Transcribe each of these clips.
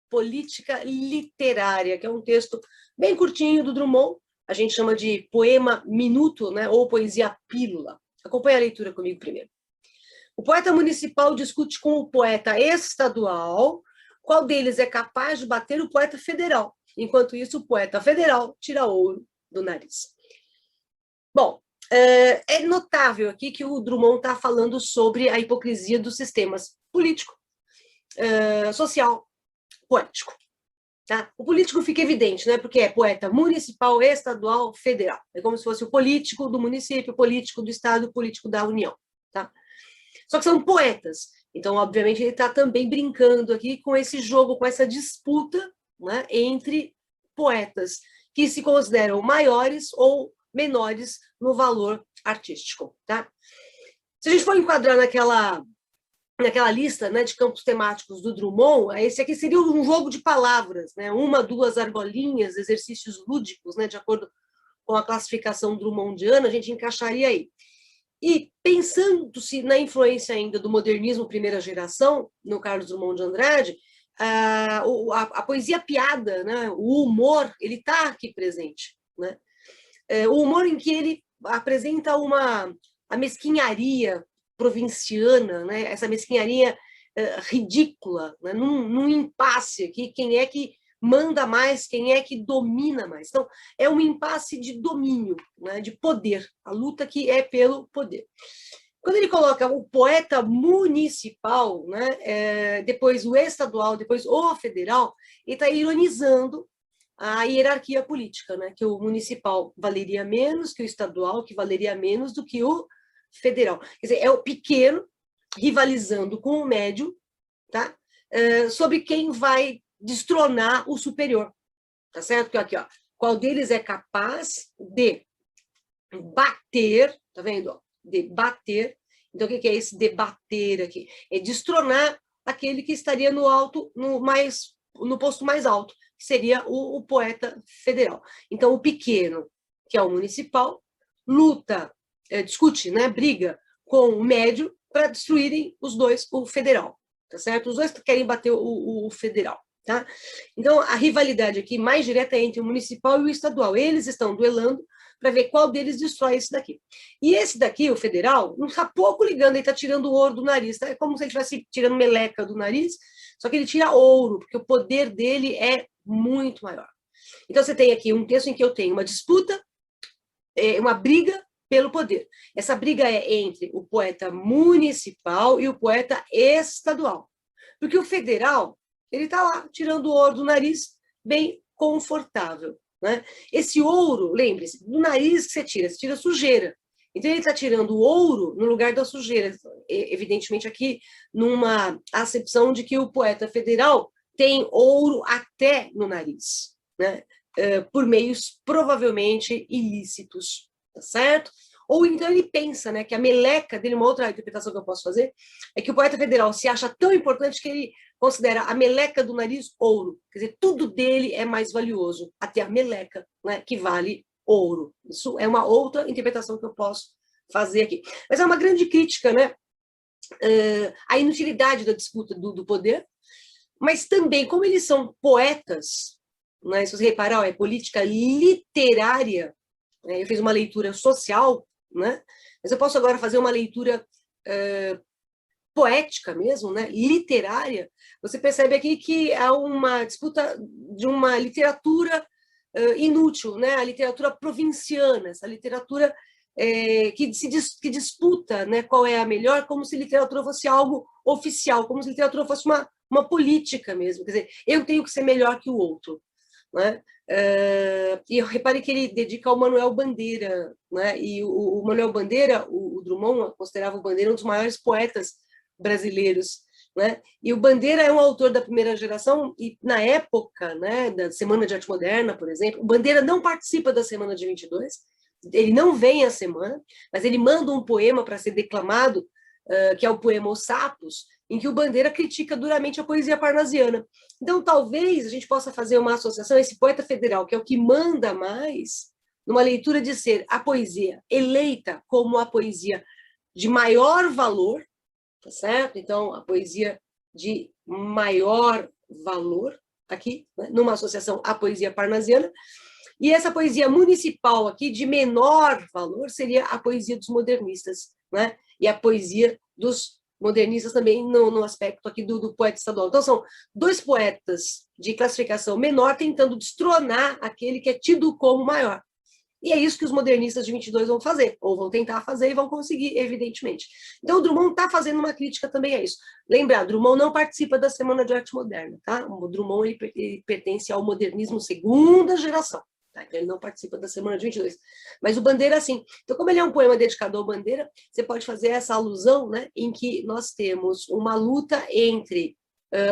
Política Literária, que é um texto bem curtinho do Drummond, a gente chama de poema minuto, né, ou poesia pílula. Acompanhe a leitura comigo primeiro. O poeta municipal discute com o poeta estadual qual deles é capaz de bater o poeta federal. Enquanto isso, o poeta federal tira ouro do nariz. Bom, é notável aqui que o Drummond está falando sobre a hipocrisia dos sistemas político, social, poético. Tá? O político fica evidente, né? Porque é poeta municipal, estadual, federal. É como se fosse o político do município, o político do estado, o político da União. Tá? Só que são poetas. Então, obviamente, ele está também brincando aqui com esse jogo, com essa disputa, né, entre poetas que se consideram maiores ou menores no valor artístico. Tá? Se a gente for enquadrar naquela lista, né, de campos temáticos do Drummond, esse aqui seria um jogo de palavras, né, uma, duas argolinhas, exercícios lúdicos, né, de acordo com a classificação drummondiana, a gente encaixaria aí. E pensando-se na influência ainda do modernismo primeira geração, no Carlos Drummond de Andrade, a poesia piada, né, o humor, ele está aqui presente. Né? O humor em que ele apresenta a mesquinharia provinciana, né, essa mesquinharia ridícula, né, num impasse aqui, quem é que manda mais, quem é que domina mais. Então, é um impasse de domínio, né, de poder, a luta que é pelo poder. Quando ele coloca o poeta municipal, né, depois o estadual, depois o federal, ele está ironizando a hierarquia política, né, que o municipal valeria menos que o estadual, que valeria menos do que o federal. Quer dizer, é o pequeno rivalizando com o médio, tá? Sobre quem vai destronar o superior, tá certo? Porque aqui, ó, qual deles é capaz de bater, tá vendo? De bater. Então, o que é esse debater aqui? É destronar aquele que estaria no alto, no posto mais alto, que seria o poeta federal. Então, o pequeno, que é o municipal, luta, discute, né, briga com o médio para destruírem os dois, o federal, tá certo? Os dois querem bater o federal. Tá? Então, a rivalidade aqui mais direta é entre o municipal e o estadual. Eles estão duelando para ver qual deles destrói esse daqui. E esse daqui, o federal, não está pouco ligando, ele está tirando o ouro do nariz. Tá? É como se ele estivesse tirando meleca do nariz, só que ele tira ouro, porque o poder dele é muito maior. Então, você tem aqui um texto em que eu tenho uma disputa, uma briga pelo poder. Essa briga é entre o poeta municipal e o poeta estadual. Porque o federal, ele está lá, tirando o ouro do nariz, bem confortável. Né? Esse ouro, lembre-se, do nariz que você tira sujeira. Então, ele está tirando o ouro no lugar da sujeira. Evidentemente, aqui, numa acepção de que o poeta federal tem ouro até no nariz, né? Por meios provavelmente ilícitos, tá certo? Ou então ele pensa, né, que a meleca dele, uma outra interpretação que eu posso fazer, é que o poeta federal se acha tão importante que ele considera a meleca do nariz ouro. Quer dizer, tudo dele é mais valioso, até a meleca, né, que vale ouro. Isso é uma outra interpretação que eu posso fazer aqui. Mas é uma grande crítica, né, à inutilidade da disputa do poder, mas também, como eles são poetas, né, se você reparar, é política literária, né, eu fiz uma leitura social, né, mas eu posso agora fazer uma leitura poética mesmo, né, literária. Você percebe aqui que há uma disputa de uma literatura inútil, né, a literatura provinciana, essa literatura que disputa, né, qual é a melhor, como se literatura fosse algo oficial, como se literatura fosse uma política mesmo, quer dizer, eu tenho que ser melhor que o outro. Né? E eu reparei que ele dedica ao Manuel Bandeira, né? E o Manuel Bandeira, o Drummond considerava o Bandeira um dos maiores poetas brasileiros, né? E o Bandeira é um autor da primeira geração e na época, né, da Semana de Arte Moderna, por exemplo, o Bandeira não participa da Semana de 22, ele não vem à semana, mas ele manda um poema para ser declamado, que é o poema Os Sapos, em que o Bandeira critica duramente a poesia parnasiana. Então, talvez a gente possa fazer uma associação, esse poeta federal, que é o que manda mais, numa leitura de ser a poesia eleita como a poesia de maior valor, tá certo? Então, a poesia de maior valor, aqui, né, numa associação à poesia parnasiana, e essa poesia municipal aqui, de menor valor, seria a poesia dos modernistas, né? E a poesia dos modernistas também no aspecto aqui do poeta estadual. Então, são dois poetas de classificação menor tentando destronar aquele que é tido como maior. E é isso que os modernistas de 22 vão fazer, ou vão tentar fazer e vão conseguir, evidentemente. Então, o Drummond está fazendo uma crítica também a isso. Lembrar, Drummond não participa da Semana de Arte Moderna, tá? O Drummond ele pertence ao modernismo segunda geração. Tá? Então, ele não participa da Semana de 22. Mas o Bandeira, sim. Então, como ele é um poema dedicado ao Bandeira, você pode fazer essa alusão, né, em que nós temos uma luta entre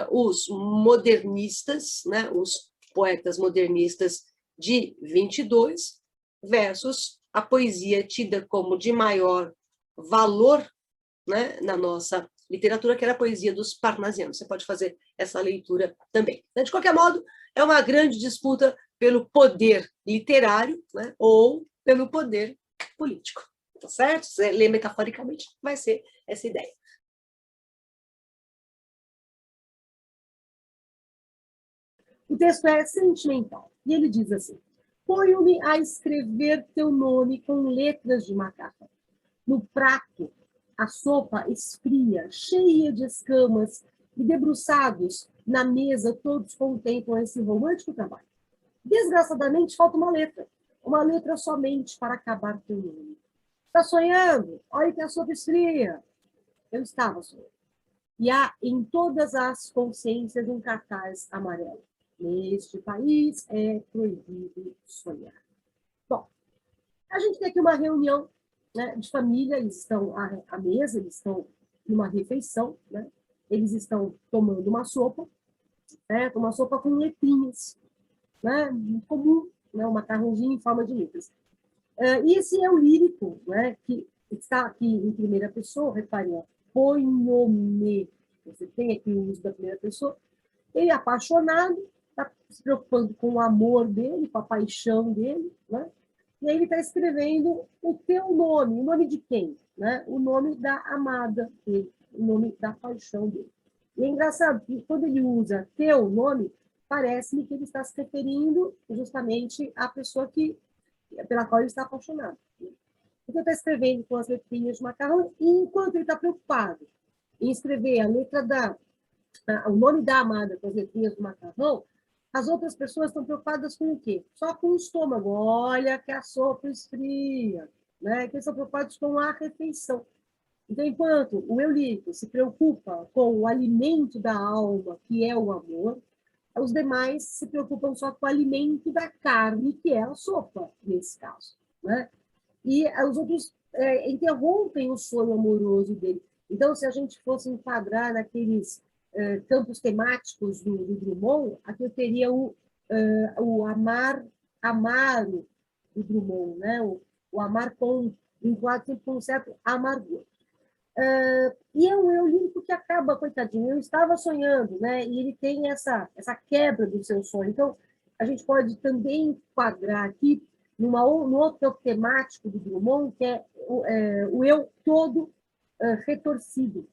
os modernistas, né, os poetas modernistas de 22, versus a poesia tida como de maior valor, né, na nossa literatura, que era a poesia dos parnasianos. Você pode fazer essa leitura também. De qualquer modo, é uma grande disputa pelo poder literário, né, ou pelo poder político. Tá certo? Você lê metaforicamente, vai ser essa ideia. O texto é sentimental, e ele diz assim: ponho-me a escrever teu nome com letras de macarrão. No prato, a sopa esfria, cheia de escamas, e debruçados na mesa, todos contemplam esse romântico trabalho. Desgraçadamente, falta uma letra somente para acabar teu nome. Está sonhando? Olha que a sopa esfria. Eu estava sonhando. E há em todas as consciências um cartaz amarelo. Neste país é proibido sonhar. Bom, a gente tem aqui uma reunião, né, de família, eles estão à mesa, eles estão numa refeição, né? Eles estão tomando uma sopa, né, uma sopa com letrinhas, né, comum, né, um macarrãozinho em forma de letras. E esse é o lírico, né, que está aqui em primeira pessoa, reparem, ponho-me, você tem aqui o uso da primeira pessoa, ele é apaixonado, está se preocupando com o amor dele, com a paixão dele, né? E aí ele está escrevendo o teu nome, o nome de quem? Né? O nome da amada dele, o nome da paixão dele. E é engraçado que quando ele usa teu nome, parece-me que ele está se referindo justamente à pessoa pela qual ele está apaixonado. Então, ele está escrevendo com as letrinhas de macarrão, e enquanto ele está preocupado em escrever o nome da amada com as letrinhas do macarrão, as outras pessoas estão preocupadas com o quê? Só com o estômago. Olha que a sopa esfria. Né? Que eles estão preocupados com a refeição. Então, enquanto o eu lírico se preocupa com o alimento da alma, que é o amor, os demais se preocupam só com o alimento da carne, que é a sopa, nesse caso. Né? E os outros interrompem o sonho amoroso dele. Então, se a gente fosse enquadrar naqueles campos temáticos do Drummond, aqui eu teria o amaro do Drummond, né? O amar enquadro com um certo amargor. E é um eu lírico que acaba, coitadinho, eu estava sonhando, né? E ele tem essa quebra do seu sonho. Então, a gente pode também enquadrar aqui num outro temático do Drummond, que é o eu todo retorcido,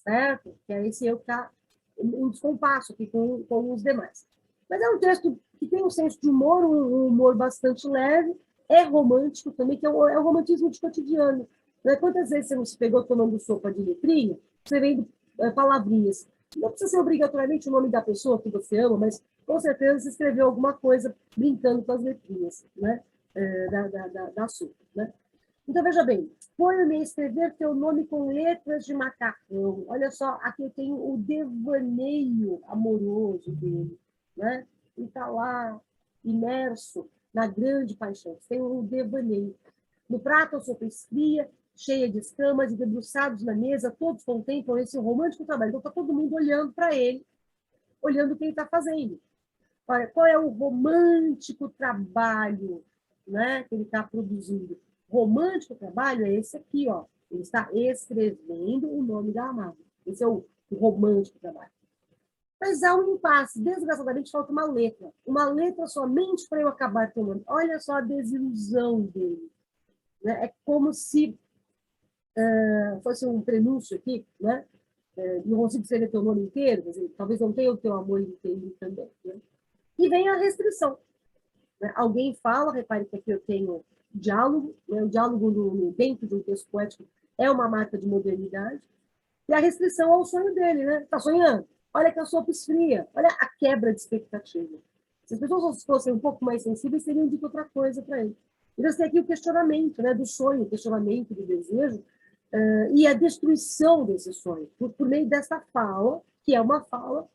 certo? Que é esse eu que está em descompasso aqui com os demais. Mas é um texto que tem um senso de humor, um humor bastante leve, é romântico também, que é o romantismo de cotidiano. Né? Quantas vezes você não se pegou tomando sopa de letrinha, você vendo palavrinhas? Não precisa ser obrigatoriamente o nome da pessoa que você ama, mas com certeza você escreveu alguma coisa brincando com as letrinhas, né? Da sopa. Né? Então, veja bem, ponho-me a escrever teu nome com letras de macarrão. Olha só, aqui eu tenho o devaneio amoroso dele. Né? Ele está lá, imerso na grande paixão. Tem um devaneio. No prato, a sopa esfria, cheia de escamas e debruçados na mesa, todos contemplam esse romântico trabalho. Então, está todo mundo olhando para ele, olhando o que ele está fazendo. Olha, qual é o romântico trabalho, né, que ele está produzindo? Romântico trabalho é esse aqui, ó. Ele está escrevendo o nome da amada. Esse é o romântico trabalho. Mas há um impasse. Desgraçadamente, falta uma letra. Uma letra somente para eu acabar com o nome. Olha só a desilusão dele. Né? É como se fosse um prenúncio aqui, né? não consigo escrever teu nome inteiro, quer dizer, talvez não tenha o teu amor inteiro também. Né? E vem a restrição. Né? Alguém fala, repare que aqui eu tenho diálogo, né? O diálogo dentro de um texto poético é uma marca de modernidade, e a restrição ao sonho dele, né? Está sonhando? Olha que a sopa esfria, olha a quebra de expectativa. Se as pessoas fossem um pouco mais sensíveis, teriam dito outra coisa para ele. Então, você tem aqui o questionamento, né, do sonho, o questionamento do desejo, e a destruição desse sonho, por meio dessa fala, que é uma fala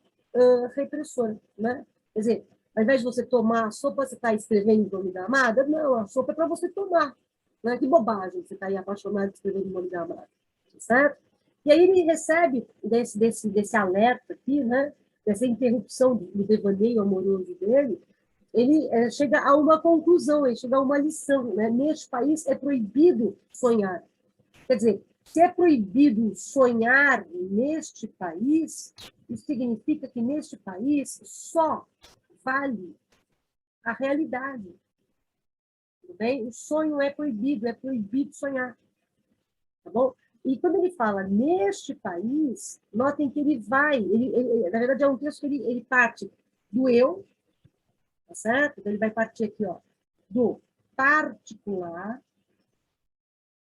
repressora. Né? Quer dizer, ao invés de você tomar a sopa, você está escrevendo o nome da amada? Não, a sopa é para você tomar. Né? Que bobagem você está aí apaixonado de escrever o nome da amada. Certo? E aí ele recebe desse alerta aqui, né? Dessa interrupção do devaneio amoroso dele, ele chega a uma conclusão, ele chega a uma lição. Né? Neste país é proibido sonhar. Quer dizer, se é proibido sonhar neste país, isso significa que neste país só vale a realidade. Tudo bem? O sonho é proibido sonhar. Tá bom? E quando ele fala neste país, notem que ele vai, na verdade é um texto que ele parte do eu, tá certo? Então ele vai partir aqui, ó, do particular,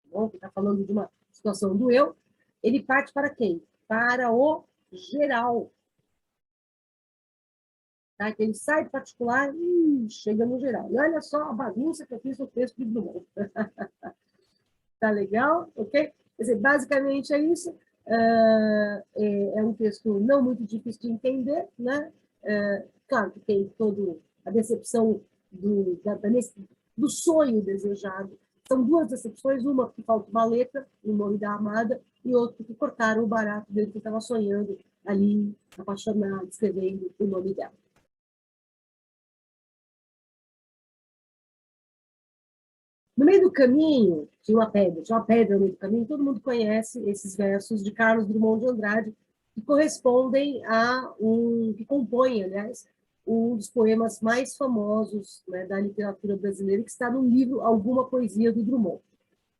tá bom? Que está falando de uma situação do eu, ele parte para quem? Para o geral. Tá? Então ele sai do particular e chega no geral. E olha só a bagunça que eu fiz no texto de Drummond. Tá legal? Ok? Quer dizer, basicamente é isso. É um texto não muito difícil de entender, né? Claro que tem toda a decepção do sonho desejado. São duas decepções, uma que falta uma letra no nome da amada e outra que cortaram o barato dele que estava sonhando ali, apaixonado, escrevendo o nome dela. No meio do caminho, tinha uma pedra no meio do caminho, todo mundo conhece esses versos de Carlos Drummond de Andrade, que correspondem que compõem, aliás, um dos poemas mais famosos, né, da literatura brasileira, que está no livro Alguma Poesia do Drummond.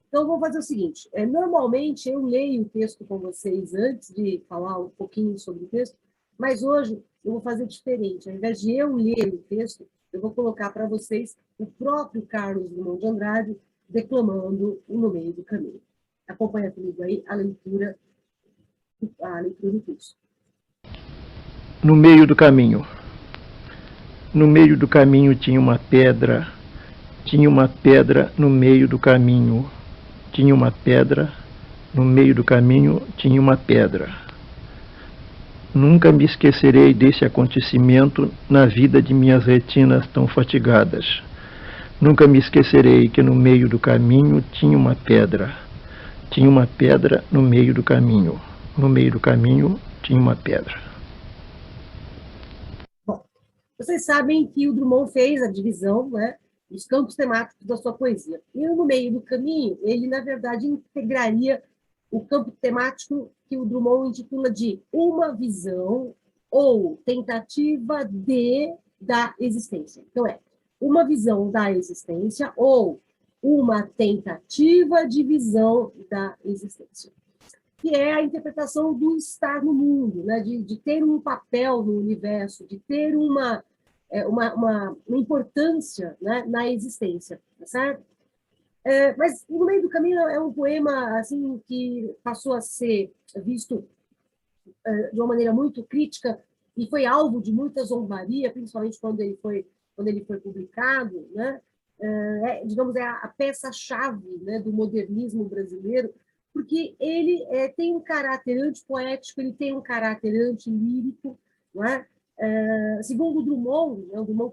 Então, vamos fazer o seguinte, normalmente eu leio o texto com vocês antes de falar um pouquinho sobre o texto, mas hoje eu vou fazer diferente. Ao invés de eu ler o texto, eu vou colocar para vocês o próprio Carlos Drummond de Andrade declamando No Meio do Caminho. Acompanha comigo aí a leitura do texto. No meio do caminho. No meio do caminho tinha uma pedra no meio do caminho. Tinha uma pedra, no meio do caminho tinha uma pedra. Nunca me esquecerei desse acontecimento na vida de minhas retinas tão fatigadas. Nunca me esquecerei que no meio do caminho tinha uma pedra. Tinha uma pedra no meio do caminho. No meio do caminho tinha uma pedra. Bom, vocês sabem que o Drummond fez a divisão, né, dos campos temáticos da sua poesia. E no meio do caminho, ele, na verdade, integraria o campo temático que o Drummond intitula de uma visão ou tentativa da existência. Então, uma visão da existência ou uma tentativa de visão da existência, que é a interpretação do estar no mundo, né? de ter um papel no universo, de ter uma importância, né, na existência, tá certo? Mas No Meio do Caminho é um poema assim que passou a ser visto de uma maneira muito crítica e foi alvo de muita zombaria, principalmente quando ele foi publicado, né? Digamos, é a peça-chave, né, do modernismo brasileiro, porque ele tem um caráter antipoético, ele tem um caráter antilírico, não é? Segundo o Drummond, né, o Drummond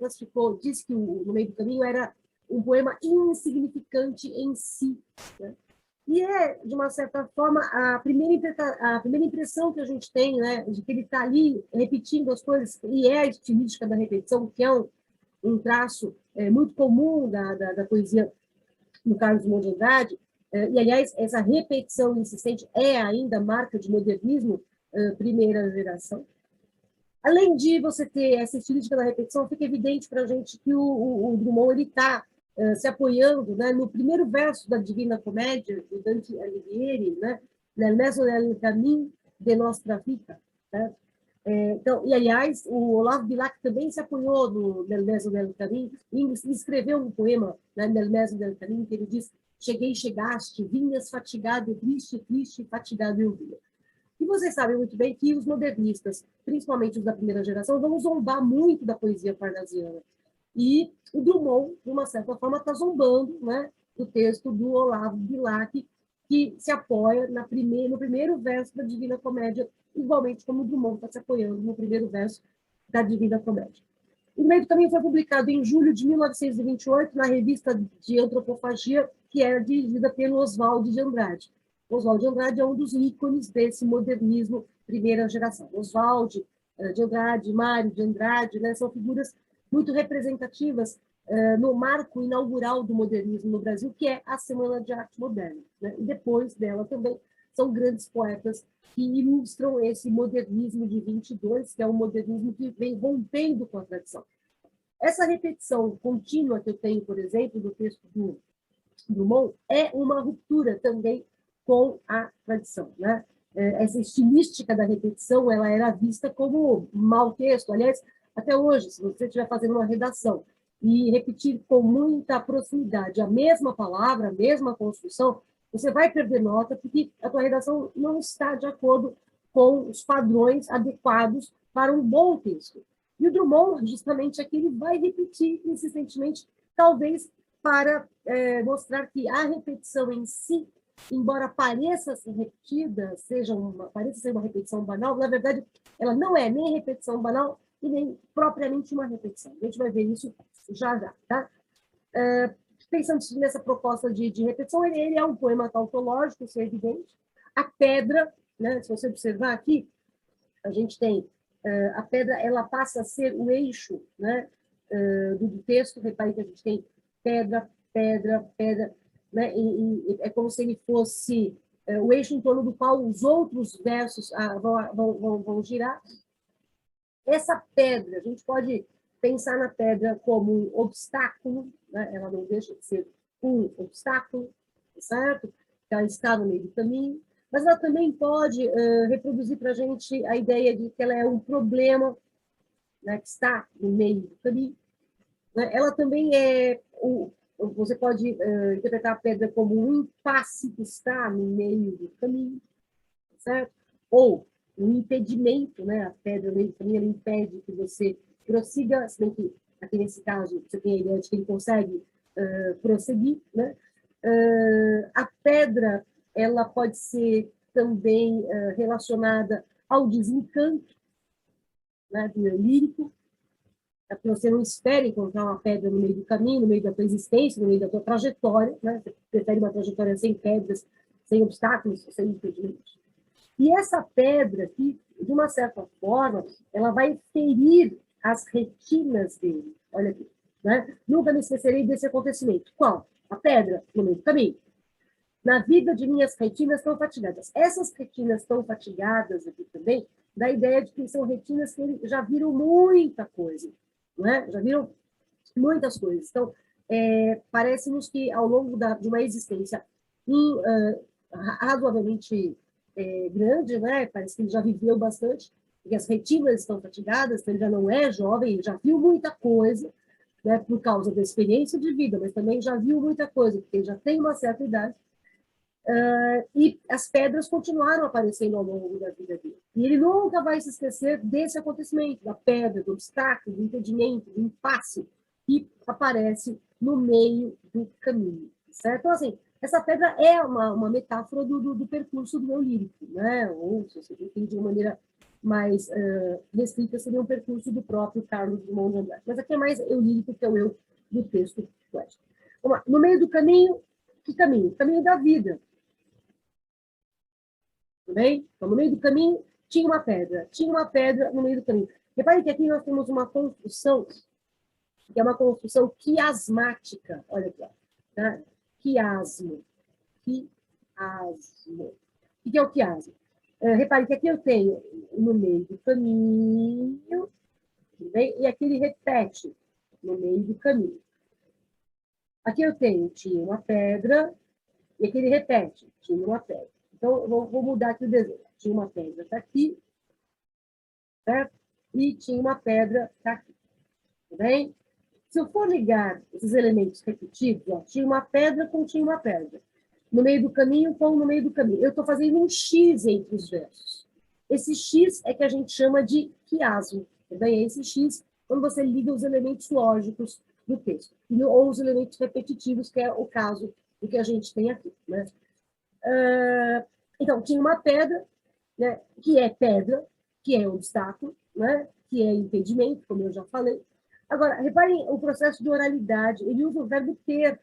disse que No Meio do Caminho era um poema insignificante em si, né? E de uma certa forma, a primeira impressão que a gente tem, né, de que ele está ali repetindo as coisas, e é a estilística da repetição, que é um traço muito comum da poesia do Carlos Drummond de Andrade, e, aliás, essa repetição insistente é ainda marca de modernismo primeira geração. Além de você ter essa estilística da repetição, fica evidente para a gente que o Drummond está se apoiando, né, no primeiro verso da Divina Comédia, do Dante Alighieri, né, Nel mezzo del camin, de Nostra Vita. Né? Então, e, aliás, o Olavo Bilac também se apoiou no Nel Mezzo del Caminho e escreveu um poema, né, Nel Mezzo del Caminho, que ele diz: cheguei, chegaste, vinhas fatigado, triste, triste, fatigado eu vinha. E vocês sabem muito bem que os modernistas, principalmente os da primeira geração, vão zombar muito da poesia parnasiana. E o Drummond, de uma certa forma, está zombando, né, do texto do Olavo Bilac, que se apoia no primeiro verso da Divina Comédia, igualmente como o Drummond está se apoiando no primeiro verso da Divina Comédia. O No Meio do Caminho foi publicado em julho de 1928 na revista de Antropofagia, que era dirigida pelo Oswald de Andrade. Oswald de Andrade é um dos ícones desse modernismo primeira geração. Oswald de Andrade, Mário de Andrade, né, são figuras muito representativas no marco inaugural do modernismo no Brasil, que é a Semana de Arte Moderna. Né? E depois dela também são grandes poetas que ilustram esse modernismo de 22, que é um modernismo que vem rompendo com a tradição. Essa repetição contínua que eu tenho, por exemplo, do texto do Drummond, é uma ruptura também com a tradição. Né? Essa estilística da repetição ela era vista como mau texto. Aliás, até hoje, se você estiver fazendo uma redação e repetir com muita proximidade a mesma palavra, a mesma construção, você vai perder nota porque a tua redação não está de acordo com os padrões adequados para um bom texto. E o Drummond, justamente, aqui ele vai repetir insistentemente, talvez para mostrar que a repetição em si, embora pareça ser repetida, pareça ser uma repetição banal, na verdade, ela não é nem repetição banal e nem propriamente uma repetição. A gente vai ver isso já já. Tá? Pensando nessa proposta de repetição, ele é um poema tautológico, isso é evidente. A pedra, né, se você observar aqui, a gente tem a pedra, ela passa a ser o eixo, né, do texto. Repare que a gente tem pedra, pedra, pedra, né, e é como se ele fosse o eixo em torno do qual os outros versos vão girar. Essa pedra, a gente pode pensar na pedra como um obstáculo, né? Ela não deixa de ser um obstáculo, certo? Ela está no meio do caminho, mas ela também pode reproduzir para a gente a ideia de que ela é um problema, né, que está no meio do caminho. Né? Ela também você pode interpretar a pedra como um impasse que está no meio do caminho, certo? Ou um impedimento, né? A pedra no meio do caminho ela impede que você prossiga, se bem que aqui nesse caso você tem a ideia de que ele consegue prosseguir, né? A pedra ela pode ser também relacionada ao desencanto, né, do eu lírico, para que você não espere encontrar uma pedra no meio do caminho, no meio da tua existência, no meio da tua trajetória, né? Você prefere uma trajetória sem pedras, sem obstáculos, sem impedimentos. E essa pedra aqui, de uma certa forma, ela vai ferir as retinas dele. Olha aqui. Né? Nunca me esquecerei desse acontecimento. Qual? A pedra no meio do caminho. Na vida de minhas retinas tão fatigadas. Essas retinas tão fatigadas aqui também, dá a ideia de que são retinas que já viram muita coisa. Né? Já viram muitas coisas. Então, parece-nos que ao longo de uma existência razoavelmente grande, né? Parece que ele já viveu bastante, porque as retinas estão fatigadas, então ele já não é jovem, ele já viu muita coisa, né, por causa da experiência de vida, mas também já viu muita coisa, porque ele já tem uma certa idade, e as pedras continuaram aparecendo ao longo da vida dele. E ele nunca vai se esquecer desse acontecimento, da pedra, do obstáculo, do impedimento, do impasse que aparece no meio do caminho, certo? Então, assim, essa pedra é uma metáfora do percurso do eu lírico, né? Ou, se você entende de uma maneira mais restrita, seria um percurso do próprio Carlos Drummond de Andrade. Mas aqui é mais eu lírico, que é o eu do texto poético. Vamos lá. No meio do caminho, que caminho? O caminho da vida. Tudo bem? Então, no meio do caminho, tinha uma pedra no meio do caminho. Repare que aqui nós temos uma construção, que é uma construção quiasmática. Olha aqui, ó, tá? Quiasmo. Quiasmo. O que é o quiasmo? Repare que aqui eu tenho no meio do caminho, tudo bem? E aqui ele repete no meio do caminho. Aqui eu tenho, tinha uma pedra, e aqui ele repete, tinha uma pedra. Então, eu vou mudar aqui o desenho. Tinha uma pedra tá aqui, certo? E tinha uma pedra tá aqui, tá bem? Se eu for ligar esses elementos repetidos, ó, tinha uma pedra com tinha uma pedra. No meio do caminho com no meio do caminho. Eu estou fazendo um X entre os versos. Esse X é que a gente chama de quiasmo. Tá bem? É esse X quando você liga os elementos lógicos do texto. Ou os elementos repetitivos, que é o caso do que a gente tem aqui. Né? Então, tinha uma pedra, né, que é pedra, que é obstáculo, né, que é impedimento, como eu já falei. Agora, reparem o processo de oralidade, ele usa o verbo ter.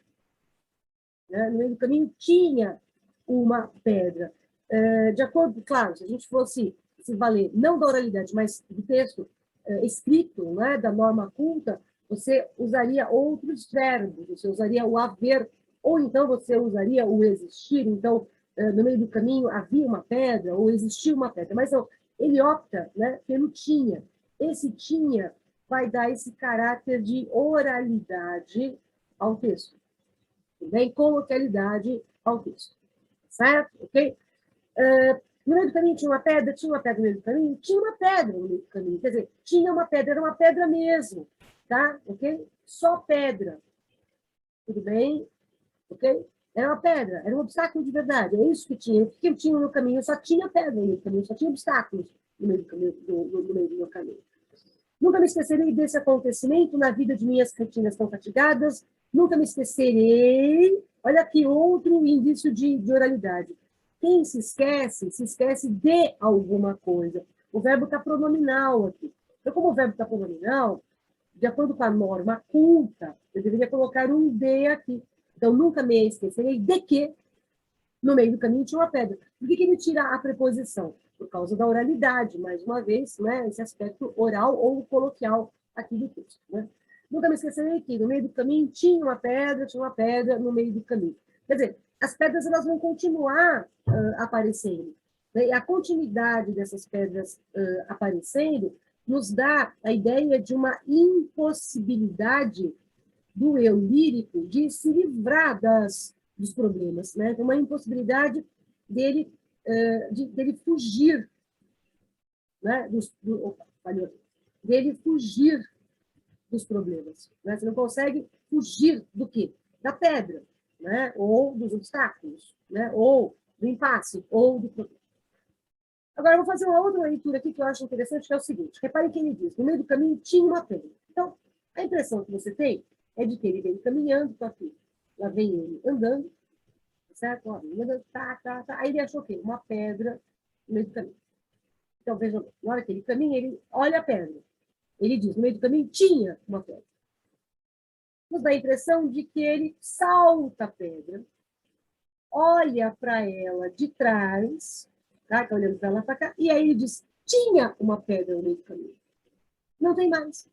Né? No meio do caminho tinha uma pedra. De acordo, claro, se a gente fosse se valer não da oralidade, mas do texto escrito, né, da norma culta, você usaria outros verbos, você usaria o haver, ou então você usaria o existir. Então, no meio do caminho havia uma pedra, ou existia uma pedra. Mas não, ele opta, né, pelo tinha. Esse tinha vai dar esse caráter de oralidade ao texto. Bem, coloquialidade ao texto. Certo? Ok? No meio do caminho tinha uma pedra no meio do caminho? Tinha uma pedra no meio do caminho. Quer dizer, tinha uma pedra, era uma pedra mesmo. Tá? Ok? Só pedra. Tudo bem? Ok? Era uma pedra, era um obstáculo de verdade. É isso que tinha. O que eu tinha no caminho? Eu só tinha pedra no meio do caminho, só tinha obstáculos no meio do caminho, no meio do meu caminho. Nunca me esquecerei desse acontecimento na vida de minhas retinas tão fatigadas. Nunca me esquecerei. Olha aqui, outro indício de oralidade. Quem se esquece de alguma coisa. O verbo está pronominal aqui. Então, como o verbo está pronominal, de acordo com a norma culta, eu deveria colocar um de aqui. Então, nunca me esquecerei de que no meio do caminho tinha uma pedra. Por que ele tira a preposição? Por causa da oralidade, mais uma vez, né, esse aspecto oral ou coloquial aqui do texto. Né? Nunca me esquecerei que no meio do caminho tinha uma pedra no meio do caminho. Quer dizer, as pedras elas vão continuar aparecendo. Né? E a continuidade dessas pedras aparecendo nos dá a ideia de uma impossibilidade do eu lírico de se livrar dos problemas, né? Uma impossibilidade dele fugir, né? Dele fugir dos problemas, né? Você não consegue fugir do quê? Da pedra, né? Ou dos obstáculos, né? Ou do impasse, ou do problema. Agora, eu vou fazer uma outra leitura aqui que eu acho interessante, que é o seguinte. Reparem que ele diz, no meio do caminho tinha uma pedra. Então, a impressão que você tem é de que ele vem caminhando, tá aqui. Lá vem ele andando, certo? Ó, andando, tá. Aí ele achou o quê? Uma pedra no meio do caminho. Então, vejam, na hora que ele caminha, ele olha a pedra. Ele diz, no meio do caminho tinha uma pedra. Nos dá a impressão de que ele salta a pedra, olha para ela de trás, tá? Tá olhando para lá para cá, e aí ele diz, tinha uma pedra no meio do caminho. Não tem mais.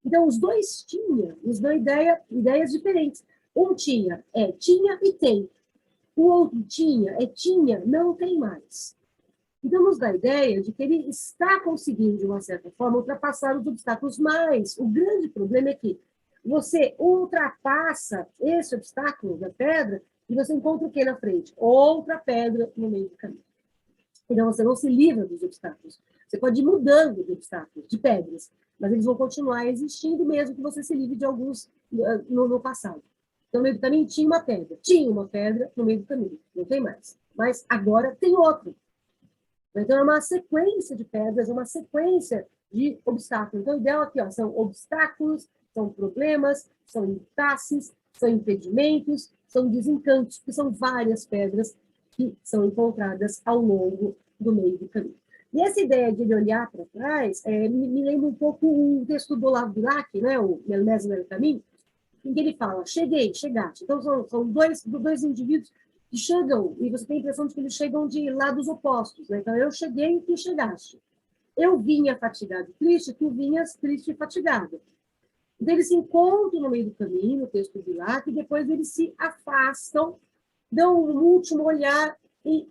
Então, os dois tinha, nos dão ideias diferentes. Um tinha e tem. O outro tinha, não tem mais. Então, nos dá a ideia de que ele está conseguindo, de uma certa forma, ultrapassar os obstáculos, mas o grande problema é que você ultrapassa esse obstáculo da pedra e você encontra o que na frente? Outra pedra no meio do caminho. Então, você não se livra dos obstáculos. Você pode ir mudando de obstáculos, de pedras, mas eles vão continuar existindo mesmo que você se livre de alguns no passado. Então, no meio do caminho tinha uma pedra no meio do caminho, não tem mais. Mas agora tem outro. Então, é uma sequência de pedras, é uma sequência de obstáculos. Então, o ideal aqui ó, são obstáculos, são problemas, são impasses, são impedimentos, são desencantos, que são várias pedras que são encontradas ao longo do meio do caminho. E essa ideia de ele olhar para trás me lembra um pouco o texto do Olavo Bilac, né, o Nel Mesmo no Caminho, em que ele fala, chegaste. Então, são dois indivíduos que chegam, e você tem a impressão de que eles chegam de lados opostos. Né? Então, eu cheguei e tu chegaste. Eu vinha fatigado e triste, tu vinhas triste e fatigado. Então, eles se encontram no meio do caminho, no texto do Bilac, e depois eles se afastam, dão um último olhar e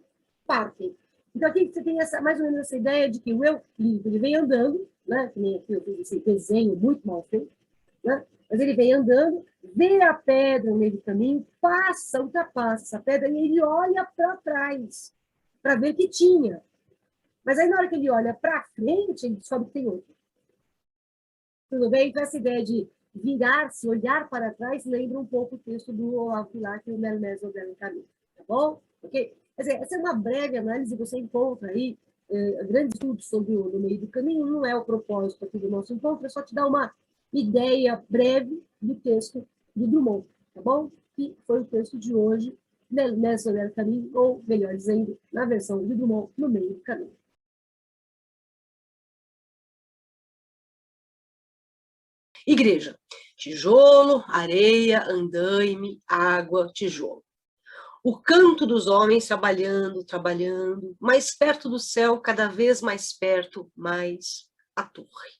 partem. Então, aqui você tem mais ou menos essa ideia de que o eu livre, ele vem andando, né? Que nem aqui eu fiz esse desenho muito mal feito, né? Mas ele vem andando, vê a pedra no meio do caminho, passa, ultrapassa essa pedra, e ele olha para trás, para ver o que tinha. Mas aí, na hora que ele olha para frente, ele descobre que tem outro. Tudo bem? Então, essa ideia de virar-se, olhar para trás, lembra um pouco o texto do Olavo Bilac e o Nelmes Odell Caminho. Tá bom? Ok? Quer dizer, essa é uma breve análise, você encontra aí grandes estudos sobre o No Meio do Caminho, não é o propósito aqui do nosso encontro, é só te dar uma ideia breve do texto do Drummond, tá bom? Que foi o texto de hoje, Nelmes Odell Caminho, ou melhor dizendo, na versão de Drummond, No Meio do Caminho. Igreja: tijolo, areia, andaime, água, tijolo. O canto dos homens trabalhando, trabalhando, mais perto do céu, cada vez mais perto, mais a torre.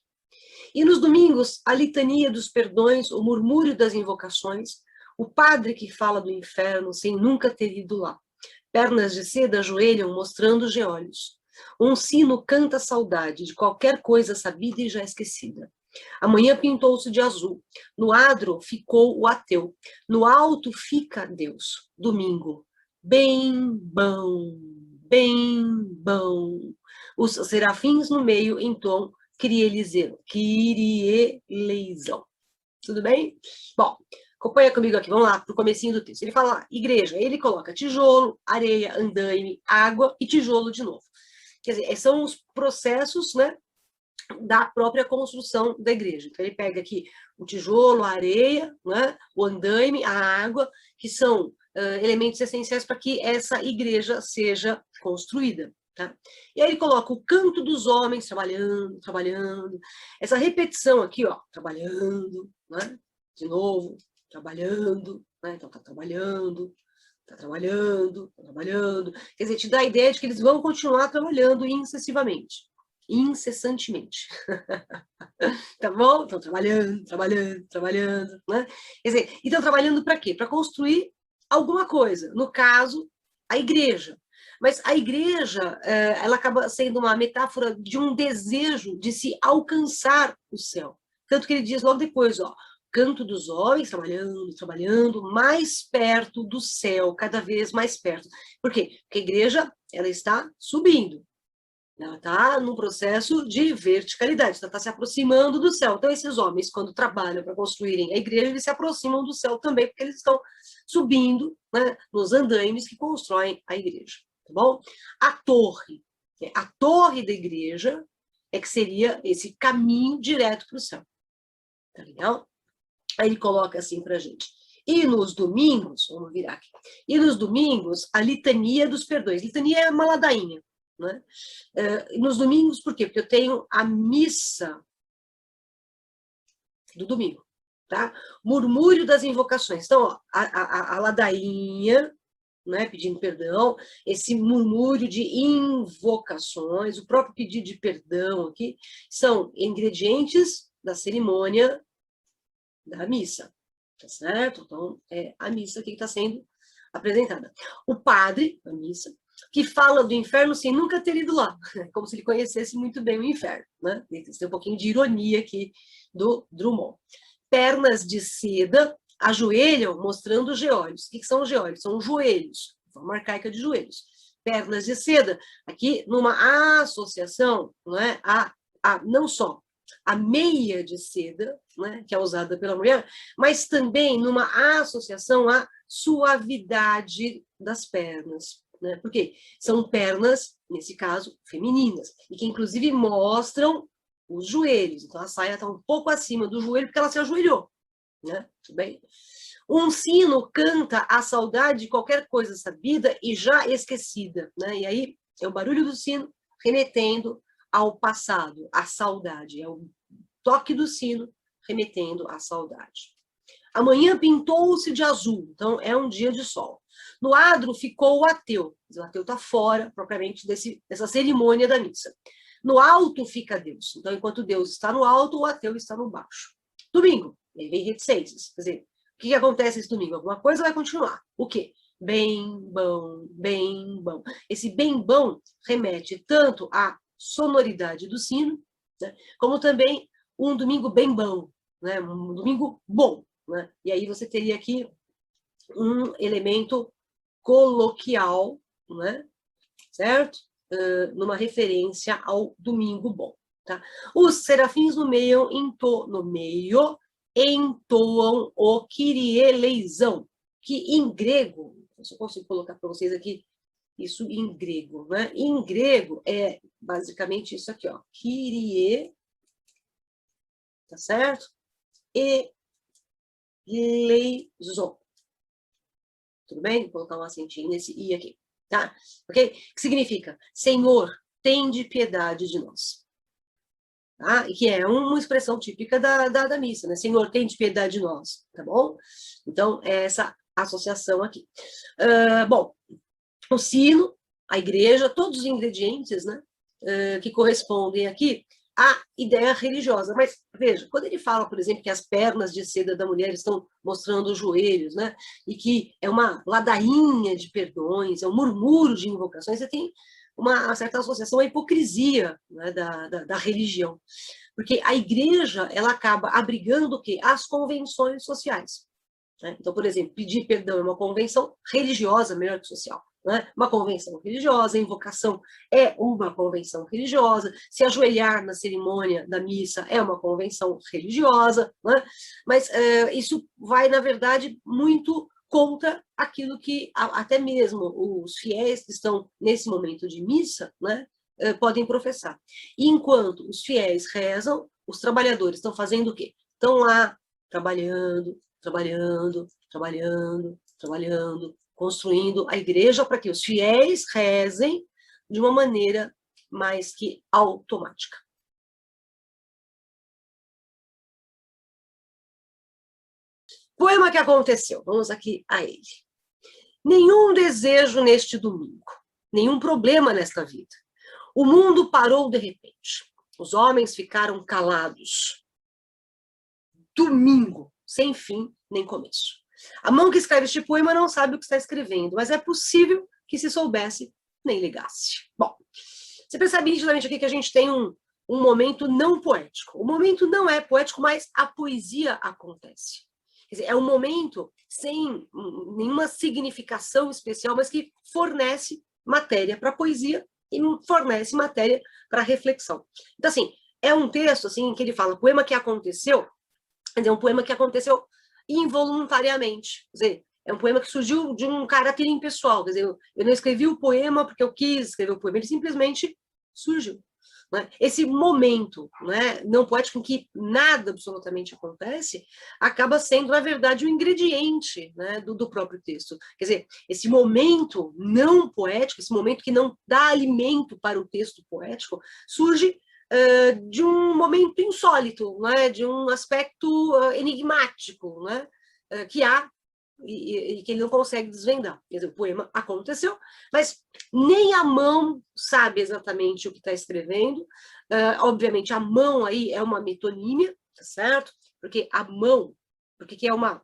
E nos domingos, a litania dos perdões, o murmúrio das invocações, o padre que fala do inferno sem nunca ter ido lá. Pernas de seda ajoelham mostrando os geolhos. Um sino canta a saudade de qualquer coisa sabida e já esquecida. Amanhã pintou-se de azul. No adro ficou o ateu. No alto fica Deus. Domingo. Bem bom, bem bom. Os serafins no meio entoam Kyrie eleison. Tudo bem? Bom, acompanha comigo aqui. Vamos lá, para o comecinho do texto. Ele fala lá, igreja. Ele coloca tijolo, areia, andaime, água e tijolo de novo. Quer dizer, são os processos, né, da própria construção da igreja. Então, ele pega aqui o tijolo, a areia, né, o andaime, a água, que são elementos essenciais para que essa igreja seja construída. Tá? E aí ele coloca o canto dos homens trabalhando, trabalhando. Essa repetição aqui, ó, trabalhando, né? De novo, trabalhando, né? Então, tá trabalhando, tá trabalhando, tá trabalhando. Quer dizer, te dá a ideia de que eles vão continuar trabalhando incessantemente. Tá bom? Estão trabalhando, trabalhando, trabalhando, né? Quer dizer, e estão trabalhando para quê? Para construir alguma coisa. No caso, a igreja. Mas a igreja, ela acaba sendo uma metáfora de um desejo de se alcançar o céu. Tanto que ele diz logo depois, ó, canto dos homens, trabalhando, trabalhando, mais perto do céu, cada vez mais perto. Por quê? Porque a igreja, ela está subindo. Ela está num processo de verticalidade, ela está se aproximando do céu. Então, esses homens, quando trabalham para construírem a igreja, eles se aproximam do céu também, porque eles estão subindo, né, nos andaimes que constroem a igreja. Tá bom? A torre da igreja é que seria esse caminho direto para o céu. Tá legal? Aí ele coloca assim para a gente. E nos domingos, vamos virar aqui, e nos domingos, a litania dos perdões. Litania é uma ladainha. Né? Nos domingos, por quê? Porque eu tenho a missa do domingo, tá? Murmúrio das invocações. Então, ó, a ladainha, né, pedindo perdão, esse murmúrio de invocações, o próprio pedido de perdão aqui, são ingredientes da cerimônia da missa, tá certo? Então, é a missa que está sendo apresentada. O padre, a missa, que fala do inferno sem nunca ter ido lá, como se ele conhecesse muito bem o inferno, né? Tem um pouquinho de ironia aqui do Drummond. Pernas de seda ajoelham mostrando os geolhos. O que são os geolhos? São os joelhos, forma arcaica de joelhos. Pernas de seda, aqui numa associação, não é? Não só a meia de seda, né, que é usada pela mulher, mas também numa associação à suavidade das pernas. Né? Porque são pernas, nesse caso, femininas, e que inclusive mostram os joelhos. Então a saia está um pouco acima do joelho porque ela se ajoelhou. Né? Tudo bem? Um sino canta a saudade de qualquer coisa sabida e já esquecida. Né? E aí é o barulho do sino remetendo ao passado, à saudade. É o toque do sino remetendo à saudade. Amanhã pintou-se de azul, então é um dia de sol. No adro ficou o ateu. O ateu está fora, propriamente, dessa cerimônia da missa. No alto fica Deus. Então, enquanto Deus está no alto, o ateu está no baixo. Domingo, ele vem reticências. Quer dizer, o que acontece esse domingo? Alguma coisa vai continuar. O quê? Bem bom, bem bom. Esse bem bom remete tanto à sonoridade do sino, né, como também um domingo bem bom. né? Um domingo bom, né? E aí você teria aqui um elemento coloquial, né? Certo? Numa referência ao domingo bom. Tá? Os serafins nomeiam, entoam o Kyrie eleison, que em grego, eu só consigo colocar para vocês aqui isso em grego, né? Em grego é basicamente isso aqui, ó, Kyrie, tá certo? Eleison. Tudo bem? Vou colocar um acentinho nesse i aqui, tá? Ok? Que significa, Senhor, tende piedade de nós. Tá? Que é uma expressão típica da missa, né? Senhor, tende piedade de nós, tá bom? Então, é essa associação aqui. Bom, o sino, a igreja, todos os ingredientes, né, que correspondem aqui à ideia religiosa. Mas, veja, quando ele fala, por exemplo, que as pernas de seda da mulher estão mostrando os joelhos, né, e que é uma ladainha de perdões, é um murmúrio de invocações, você tem uma certa associação à hipocrisia, né, da religião. Porque a igreja, ela acaba abrigando o quê? As convenções sociais. Né? Então, por exemplo, pedir perdão é uma convenção religiosa, melhor que social. Né? Uma convenção religiosa, a invocação é uma convenção religiosa, se ajoelhar na cerimônia da missa é uma convenção religiosa, né? Mas isso vai, na verdade, muito contra aquilo que até mesmo os fiéis que estão nesse momento de missa, né, podem professar. E enquanto os fiéis rezam, os trabalhadores estão fazendo o quê? Estão lá trabalhando, construindo a igreja para que os fiéis rezem de uma maneira mais que automática. Poema que aconteceu, vamos aqui a ele. Nenhum desejo neste domingo, nenhum problema nesta vida. O mundo parou de repente. Os homens ficaram calados. Domingo, sem fim nem começo. A mão que escreve este poema não sabe o que está escrevendo, mas é possível que, se soubesse, nem ligasse. Bom, você percebe nitidamente aqui que a gente tem um momento não poético. O momento não é poético, mas a poesia acontece. Quer dizer, é um momento sem nenhuma significação especial, mas que fornece matéria para a poesia e fornece matéria para a reflexão. Então, assim, é um texto assim, em que ele fala, poema que aconteceu, quer dizer, um poema que aconteceu involuntariamente. Quer dizer, é um poema que surgiu de um caráter impessoal. Quer dizer, eu não escrevi o poema porque eu quis escrever o poema, ele simplesmente surgiu. Né? Esse momento, né, não poético em que nada absolutamente acontece, acaba sendo, na verdade, um ingrediente, né, do próprio texto. Quer dizer, esse momento não poético, esse momento que não dá alimento para o texto poético, surge de um momento insólito, né, de um aspecto enigmático, né, que há e que ele não consegue desvendar. Quer dizer, o poema aconteceu, mas nem a mão sabe exatamente o que está escrevendo. Obviamente, a mão aí é uma metonímia, tá certo? Porque a mão, porque que é uma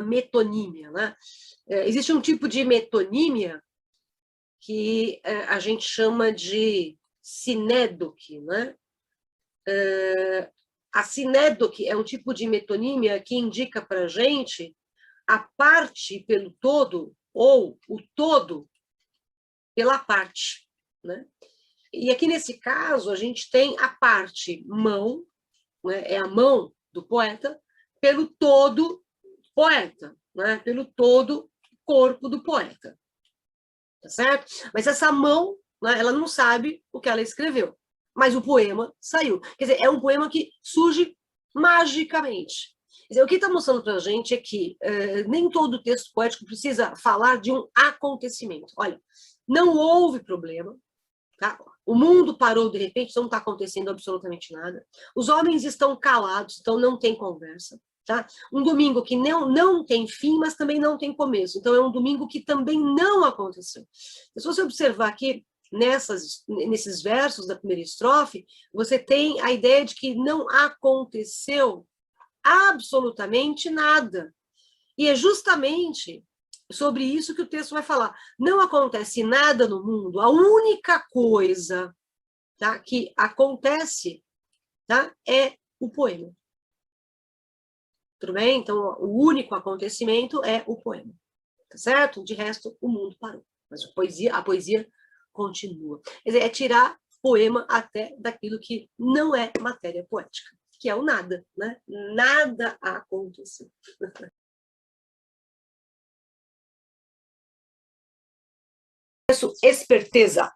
metonímia, né? Existe um tipo de metonímia que a gente chama de sinédoque, né? A sinédoque é um tipo de metonímia que indica para a gente a parte pelo todo ou o todo pela parte, né? E aqui nesse caso a gente tem a parte mão, né? É a mão do poeta pelo todo poeta, né? Pelo todo corpo do poeta, tá certo? Mas essa mão, né, ela não sabe o que ela escreveu, mas o poema saiu. Quer dizer, é um poema que surge magicamente. Quer dizer, o que está mostrando para a gente é que nem todo texto poético precisa falar de um acontecimento. Olha, não houve problema, tá? O mundo parou de repente, então não está acontecendo absolutamente nada. Os homens estão calados, então não tem conversa. Tá? Um domingo que não tem fim, mas também não tem começo. Então, é um domingo que também não aconteceu. Se você observar aqui, nesses versos da primeira estrofe, você tem a ideia de que não aconteceu absolutamente nada. E é justamente sobre isso que o texto vai falar. Não acontece nada no mundo, a única coisa, tá, que acontece, tá, é o poema. Tudo bem? Então, o único acontecimento é o poema. Tá certo? De resto, o mundo parou. Mas a poesia continua. Quer dizer, é tirar poema até daquilo que não é matéria poética, que é o nada, né? Nada aconteceu. Esperteza.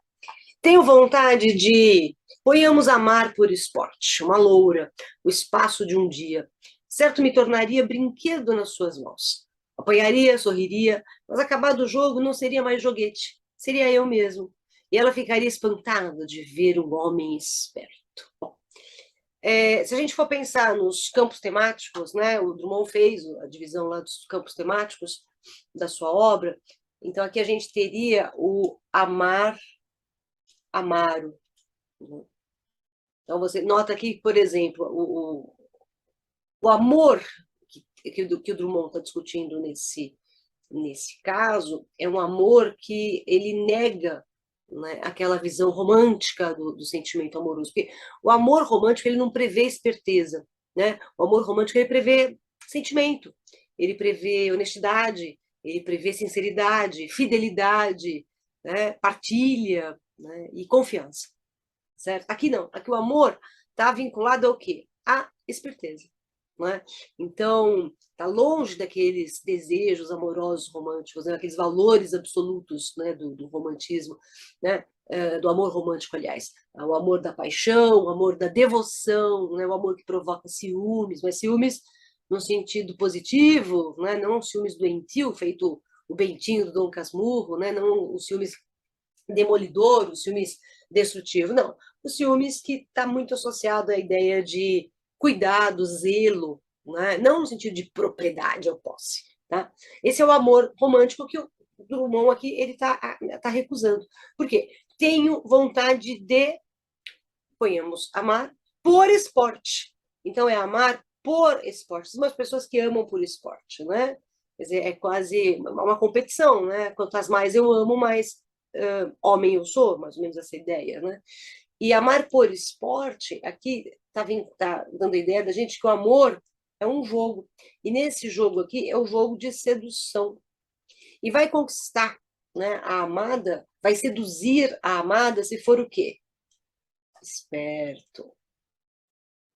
Tenho vontade de ponhamos amar por esporte, uma loura, o espaço de um dia. Certo me tornaria brinquedo nas suas mãos. Apanharia, sorriria, mas acabado o jogo não seria mais joguete, seria eu mesmo. E ela ficaria espantada de ver um homem esperto. Bom, se a gente for pensar nos campos temáticos, né, o Drummond fez a divisão lá dos campos temáticos da sua obra, então aqui a gente teria o amar, amaro. Então você nota aqui, por exemplo, o amor que o Drummond está discutindo nesse caso é um amor que ele nega, né, aquela visão romântica do sentimento amoroso. Porque o amor romântico ele não prevê esperteza, né? O amor romântico ele prevê sentimento, ele prevê honestidade, ele prevê sinceridade, fidelidade, né, partilha, né, e confiança, certo? Aqui não, aqui o amor está vinculado ao quê? À esperteza. Né? Então, está longe daqueles desejos amorosos românticos, né? Aqueles valores absolutos, né? do romantismo, né? Do amor romântico, aliás. O amor da paixão, o amor da devoção, né? O amor que provoca ciúmes, mas ciúmes no sentido positivo, né? Não ciúmes doentio, feito o Bentinho do Dom Casmurro, né? Não os ciúmes demolidor, os ciúmes destrutivo, não. Os ciúmes que está muito associado à ideia de cuidado, zelo, né? Não no sentido de propriedade ou posse. Tá? Esse é o amor romântico que o Drummond aqui ele tá recusando. Por quê? Tenho vontade de, ponhamos, amar por esporte. Então, é amar por esporte. São umas pessoas que amam por esporte, né? Quer dizer, é quase uma competição, né? Quantas mais eu amo, mais homem eu sou, mais ou menos essa ideia, né? E amar por esporte, aqui tá dando a ideia da gente que o amor é um jogo. E nesse jogo aqui é o jogo de sedução. E vai conquistar, né, a amada, vai seduzir a amada se for o quê? Esperto.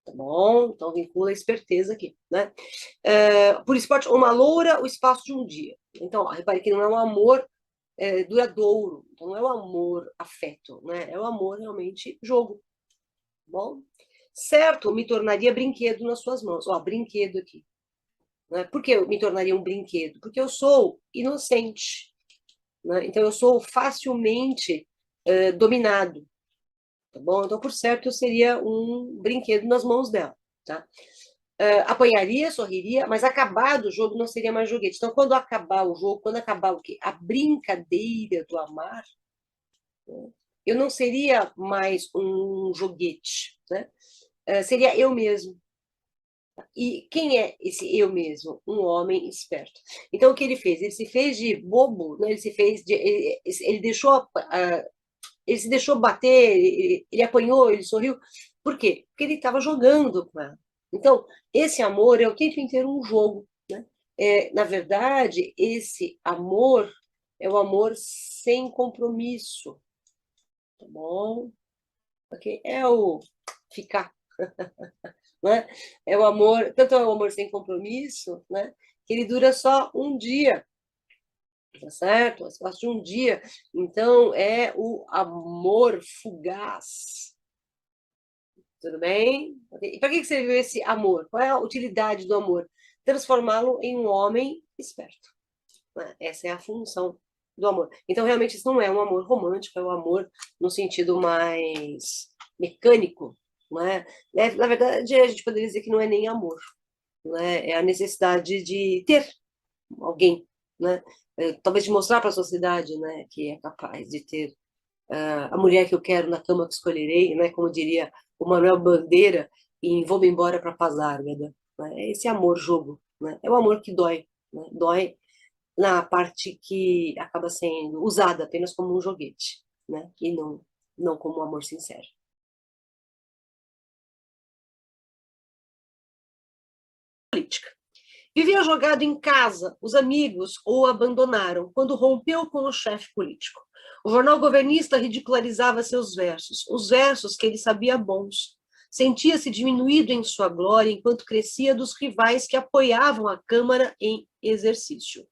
Tá bom? Então vincula a esperteza aqui, né? Por esporte, uma loura, o espaço de um dia. Então, ó, repare que não é um amor duradouro. Então, não é o amor afeto, né? É o amor realmente jogo. Tá bom? Certo, me tornaria brinquedo nas suas mãos. Ó, brinquedo aqui. Né? Por que eu me tornaria um brinquedo? Porque eu sou inocente. Né? Então, eu sou facilmente dominado. Tá bom? Então, por certo, eu seria um brinquedo nas mãos dela. Tá? Apanharia, sorriria, mas acabado o jogo não seria mais joguete. Então, quando acabar o jogo, quando acabar o quê? A brincadeira do amar, né? Eu não seria mais um joguete, né? Seria eu mesmo. E quem é esse eu mesmo? Um homem esperto. Então, o que ele fez? Ele se fez de bobo, né? Ele deixou, ele se deixou bater, ele apanhou, ele sorriu. Por quê? Porque ele estava jogando com ela. Então, esse amor é o tempo inteiro um jogo, né? Na verdade, esse amor é o amor sem compromisso, tá bom? Okay? É o ficar, né? É o amor, tanto é o amor sem compromisso, né? Que ele dura só um dia, tá certo? Mas passa de um dia. Então, é o amor fugaz. Tudo bem? Okay? E para que serviu esse amor? Qual é a utilidade do amor? Transformá-lo em um homem esperto. Né? Essa é a função do amor. Então, realmente, isso não é um amor romântico, é um amor no sentido mais mecânico. Não é? Na verdade, a gente poderia dizer que não é nem amor. Não é? É a necessidade de ter alguém, né? Talvez de mostrar para a sociedade, né, que é capaz de ter a mulher que eu quero na cama que escolherei, né, como diria o Manuel Bandeira em Vou-me embora para Pazárgada. Né? Esse amor jogo, né? É o amor que dói, né? Dói na parte que acaba sendo usada apenas como um joguete, né? E não como um amor sincero. Política. Vivia jogado em casa, os amigos o abandonaram quando rompeu com o chefe político. O jornal governista ridicularizava seus versos, os versos que ele sabia bons. Sentia-se diminuído em sua glória enquanto crescia dos rivais que apoiavam a Câmara em exercício.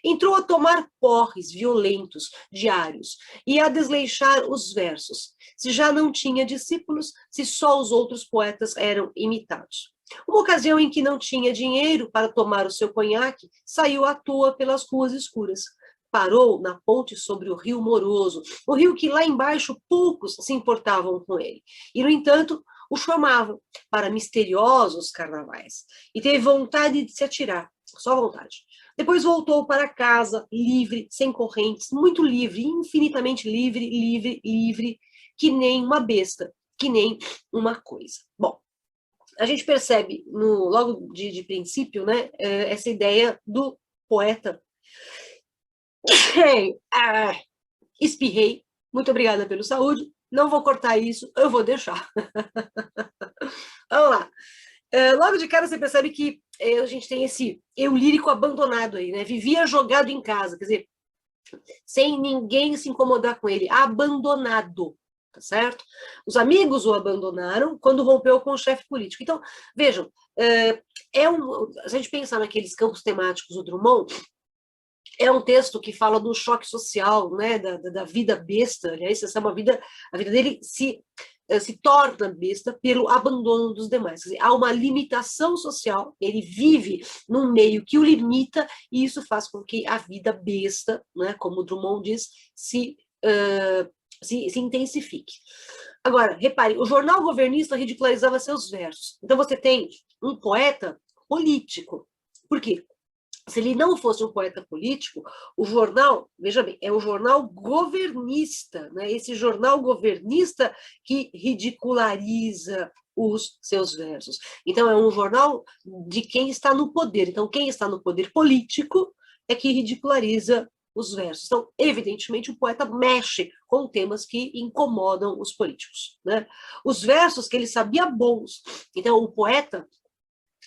Entrou a tomar porres violentos, diários, e a desleixar os versos, se já não tinha discípulos, se só os outros poetas eram imitados. Uma ocasião em que não tinha dinheiro para tomar o seu conhaque, saiu à toa pelas ruas escuras. Parou na ponte sobre o rio Moroso, o rio que lá embaixo poucos se importavam com ele. E, no entanto, o chamavam para misteriosos carnavais. E teve vontade de se atirar, só vontade. Depois voltou para casa, livre, sem correntes, muito livre, infinitamente livre, livre, livre, que nem uma besta, que nem uma coisa. Bom, a gente percebe, logo de princípio, né, essa ideia do poeta. Espirrei, muito obrigada pelo saúde, não vou cortar isso, eu vou deixar. Vamos lá. Logo de cara você percebe que a gente tem esse eu lírico abandonado aí, né? Vivia jogado em casa, quer dizer, sem ninguém se incomodar com ele, abandonado, tá certo? Os amigos o abandonaram quando rompeu com o chefe político. Então, vejam, se a gente pensar naqueles campos temáticos do Drummond, é um texto que fala do choque social, né, da vida besta. Aliás, a vida dele se torna besta pelo abandono dos demais. Quer dizer, há uma limitação social, ele vive num meio que o limita, e isso faz com que a vida besta, né, como Drummond diz, se intensifique. Agora, repare, o jornal governista ridicularizava seus versos. Então você tem um poeta político. Por quê? Se ele não fosse um poeta político, o jornal, veja bem, é o jornal governista, né? Esse jornal governista que ridiculariza os seus versos. Então, é um jornal de quem está no poder. Então, quem está no poder político é que ridiculariza os versos. Então, evidentemente, o poeta mexe com temas que incomodam os políticos, né? Os versos que ele sabia bons. Então, o poeta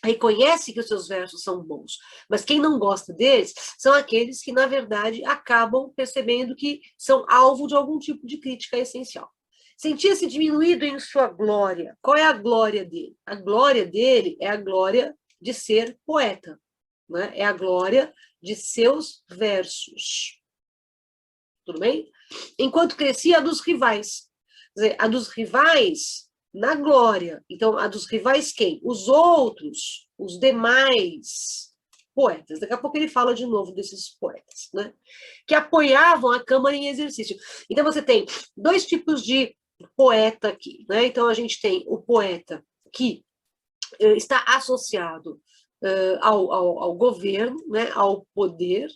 reconhece que os seus versos são bons, mas quem não gosta deles são aqueles que, na verdade, acabam percebendo que são alvo de algum tipo de crítica essencial. Sentia-se diminuído em sua glória. Qual é a glória dele? A glória dele é a glória de ser poeta, né? É a glória de seus versos. Tudo bem? Enquanto crescia a dos rivais. Quer dizer, a dos rivais na glória. Então, a dos rivais quem? Os outros, os demais poetas. Daqui a pouco ele fala de novo desses poetas, né? Que apoiavam a Câmara em exercício. Então, você tem dois tipos de poeta aqui, né? Então, a gente tem o poeta que está associado ao governo, né? Ao poder.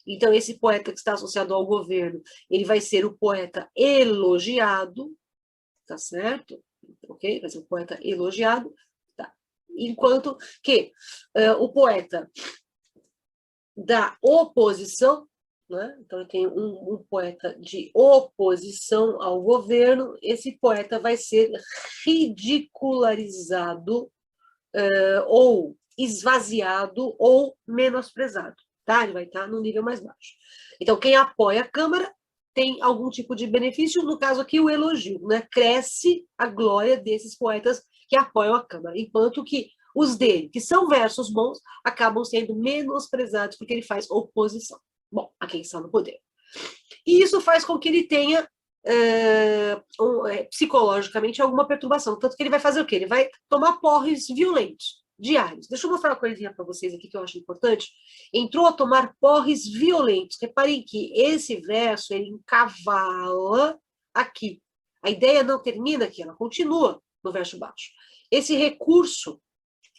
Então, esse poeta que está associado ao governo, ele vai ser o poeta elogiado, tá certo? Ok? Vai ser um poeta elogiado, tá? Enquanto que o poeta da oposição, né? Então tem um poeta de oposição ao governo, esse poeta vai ser ridicularizado ou esvaziado ou menosprezado, tá? Ele vai estar num nível mais baixo. Então, quem apoia a Câmara tem algum tipo de benefício, no caso aqui o elogio, né? Cresce a glória desses poetas que apoiam a Câmara, enquanto que os dele, que são versos bons, acabam sendo menosprezados porque ele faz oposição, bom, a quem está no poder. E isso faz com que ele tenha psicologicamente alguma perturbação, tanto que ele vai fazer o quê? Ele vai tomar porres violentos, diários. Deixa eu mostrar uma coisinha para vocês aqui que eu acho importante. Entrou a tomar porres violentos. Reparem que esse verso, ele encavala aqui. A ideia não termina aqui, ela continua no verso baixo. Esse recurso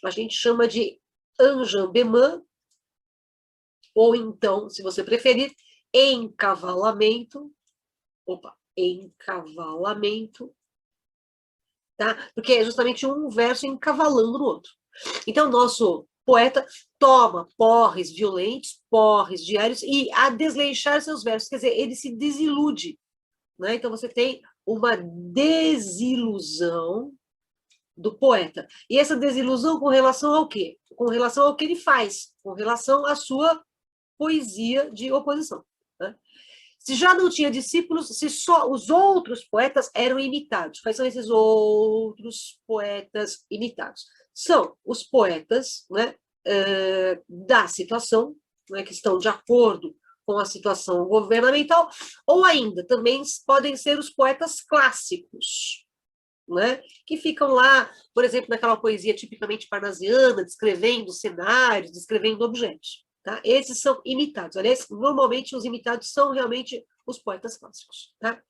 a gente chama de enjambement, ou então, se você preferir, encavalamento. Opa, encavalamento. Tá? Porque é justamente um verso encavalando no outro. Então, nosso poeta toma porres violentos, porres diários, e a desleixar seus versos, quer dizer, ele se desilude, né? Então, você tem uma desilusão do poeta. E essa desilusão com relação ao quê? Com relação ao que ele faz, com relação à sua poesia de oposição, né? Se já não tinha discípulos, se só os outros poetas eram imitados. Quais são esses outros poetas imitados? São os poetas, né, da situação, né, que estão de acordo com a situação governamental, ou ainda também podem ser os poetas clássicos, né, que ficam lá, por exemplo, naquela poesia tipicamente parnasiana, descrevendo cenários, descrevendo objetos. Tá? Esses são imitados. Aliás, normalmente os imitados são realmente os poetas clássicos. Tá?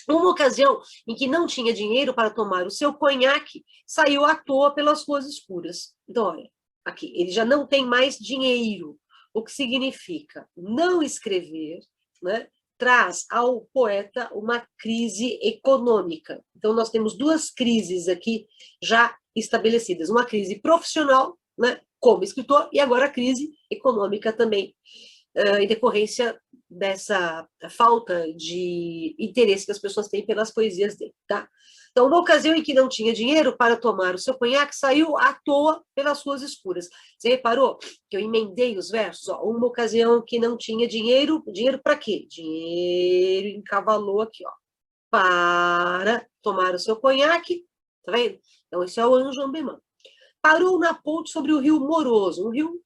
Uma ocasião em que não tinha dinheiro para tomar o seu conhaque, saiu à toa pelas ruas escuras. Então, olha, aqui, ele já não tem mais dinheiro, o que significa não escrever, né, traz ao poeta uma crise econômica. Então, nós temos duas crises aqui já estabelecidas. Uma crise profissional, né, como escritor, e agora a crise econômica também, em decorrência dessa falta de interesse que as pessoas têm pelas poesias dele. Tá? Então, uma ocasião em que não tinha dinheiro para tomar o seu conhaque, saiu à toa pelas ruas escuras. Você reparou que eu emendei os versos? Ó, uma ocasião que não tinha dinheiro, dinheiro para quê? Dinheiro encavalou aqui, ó, para tomar o seu conhaque, tá vendo? Então, esse é o anjo ambemã. Parou na ponte sobre o rio Moroso, um rio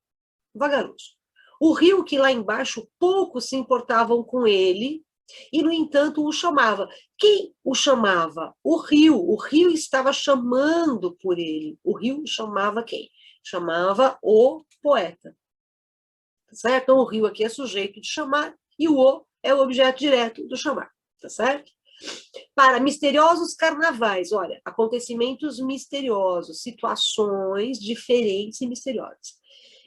vagaroso. O rio que lá embaixo poucos se importavam com ele, e, no entanto, o chamava. Quem o chamava? O rio estava chamando por ele. O rio chamava quem? Chamava o poeta. Certo? Então, o rio aqui é sujeito de chamar, e o é o objeto direto do chamar. Tá certo? Para misteriosos carnavais, olha, acontecimentos misteriosos, situações diferentes e misteriosas.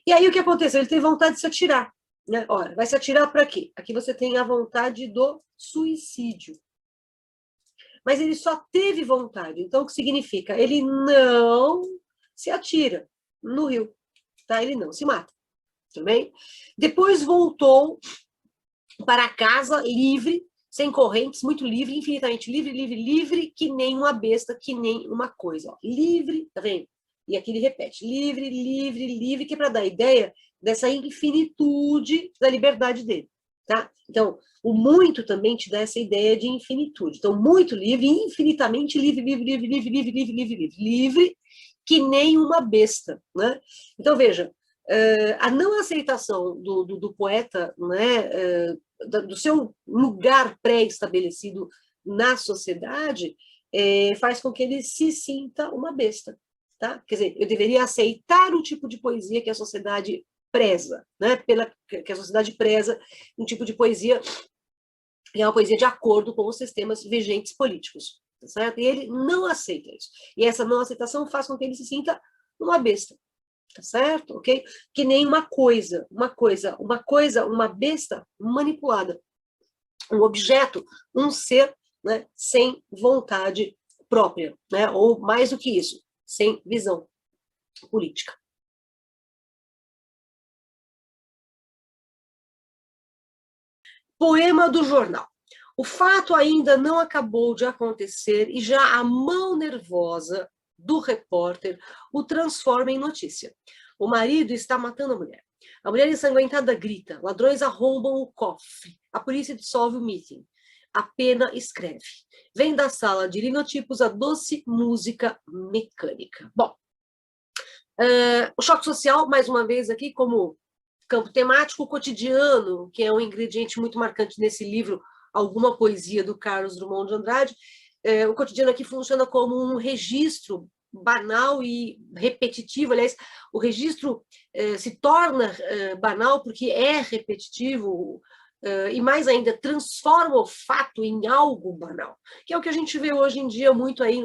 E aí o que aconteceu? Ele teve vontade de se atirar, né? Ora, vai se atirar para quê? Aqui você tem a vontade do suicídio. Mas ele só teve vontade, então o que significa? Ele não se atira no rio, tá? Ele não se mata, tudo bem? Depois voltou para casa livre, sem correntes, muito livre, infinitamente livre, livre, livre, que nem uma besta, que nem uma coisa. Ó. Livre, tá vendo? E aqui ele repete, livre, livre, livre, que é para dar a ideia dessa infinitude da liberdade dele. Tá? Então, o muito também te dá essa ideia de infinitude. Então, muito livre, infinitamente livre, livre, livre, livre, livre, livre, livre, livre, livre, que nem uma besta. Né? Então, veja, a não aceitação do poeta, né, do seu lugar pré-estabelecido na sociedade, faz com que ele se sinta uma besta. Tá? Quer dizer, eu deveria aceitar o tipo de poesia que a sociedade preza, né? Que a sociedade preza um tipo de poesia que é uma poesia de acordo com os sistemas vigentes políticos. Tá certo? E ele não aceita isso. E essa não aceitação faz com que ele se sinta uma besta. Tá certo? Ok? Que nem uma besta manipulada. Um objeto, um ser, né, sem vontade própria, né? Ou mais do que isso, sem visão política. Poema do jornal. O fato ainda não acabou de acontecer e já a mão nervosa do repórter o transforma em notícia. O marido está matando a mulher. A mulher ensanguentada grita, ladrões arrombam o cofre, a polícia dissolve o meeting. A pena escreve. Vem da sala de linotipos a doce música mecânica. Bom, o choque social, mais uma vez aqui, como campo temático, cotidiano, que é um ingrediente muito marcante nesse livro, Alguma Poesia, do Carlos Drummond de Andrade. O cotidiano aqui funciona como um registro banal e repetitivo. Aliás, o registro se torna banal porque é repetitivo, e mais ainda, transforma o fato em algo banal, que é o que a gente vê hoje em dia muito aí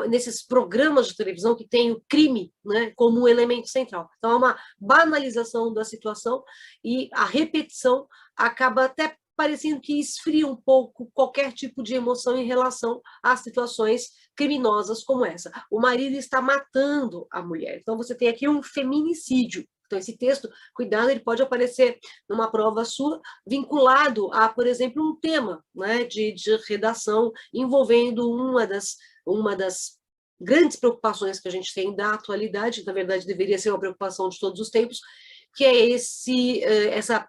nesses programas de televisão que tem o crime, né, como um elemento central. Então, é uma banalização da situação e a repetição acaba até parecendo que esfria um pouco qualquer tipo de emoção em relação às situações criminosas como essa. O marido está matando a mulher. Então, você tem aqui um feminicídio. Então, esse texto, cuidado, ele pode aparecer numa prova sua, vinculado a, por exemplo, um tema, né, de redação envolvendo uma das grandes preocupações que a gente tem da atualidade, na verdade deveria ser uma preocupação de todos os tempos, que é essa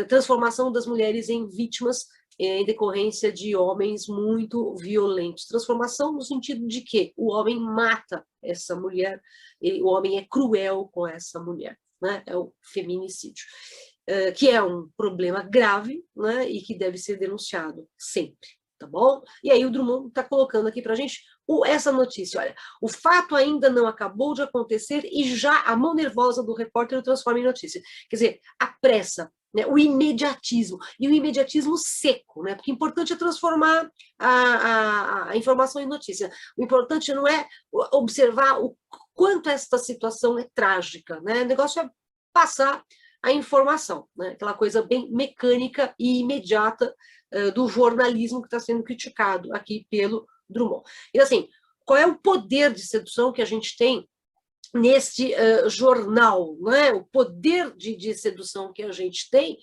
transformação das mulheres em vítimas em decorrência de homens muito violentos. Transformação no sentido de que o homem mata essa mulher, o homem é cruel com essa mulher, né? É o feminicídio, que é um problema grave, né? E que deve ser denunciado sempre, tá bom? E aí o Drummond está colocando aqui para a gente essa notícia, olha, o fato ainda não acabou de acontecer e já a mão nervosa do repórter o transforma em notícia. Quer dizer, a pressa, né, o imediatismo, e o imediatismo seco, né, porque o importante é transformar a informação em notícia. O importante não é observar o quanto esta situação é trágica, né, o negócio é passar a informação, né, aquela coisa bem mecânica e imediata do jornalismo que está sendo criticado aqui pelo Drummond. E assim, qual é o poder de sedução que a gente tem neste jornal, né? O poder de sedução que a gente tem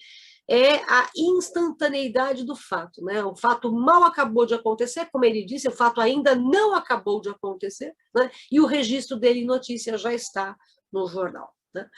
é a instantaneidade do fato, né? O fato mal acabou de acontecer, como ele disse, o fato ainda não acabou de acontecer, né? E o registro dele em notícia já está no jornal. Né?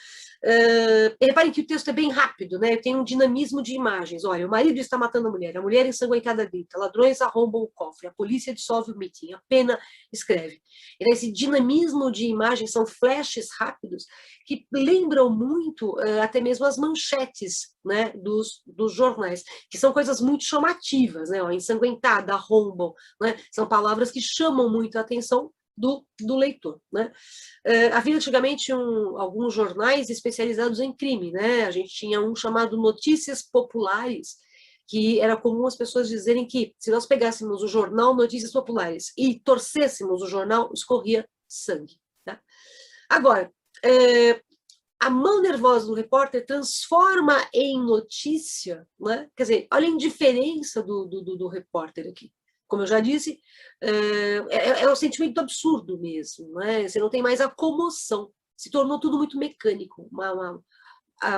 Reparem que o texto é bem rápido, né? Tem um dinamismo de imagens. Olha, o marido está matando a mulher ensanguentada grita, ladrões arrombam o cofre, a polícia dissolve o mitim, a pena escreve. E esse dinamismo de imagens são flashes rápidos que lembram muito até mesmo as manchetes, né, dos jornais, que são coisas muito chamativas, né? Ó, ensanguentada, arrombam, né? São palavras que chamam muito a atenção do leitor, né? Havia antigamente alguns jornais especializados em crime, né? A gente tinha um chamado Notícias Populares, que era comum as pessoas dizerem que se nós pegássemos o jornal Notícias Populares e torcêssemos o jornal, escorria sangue. Tá? Agora, a mão nervosa do repórter transforma em notícia, né? Quer dizer, olha a indiferença do repórter aqui. Como eu já disse, é um sentimento absurdo mesmo, né? Você não tem mais a comoção, se tornou tudo muito mecânico,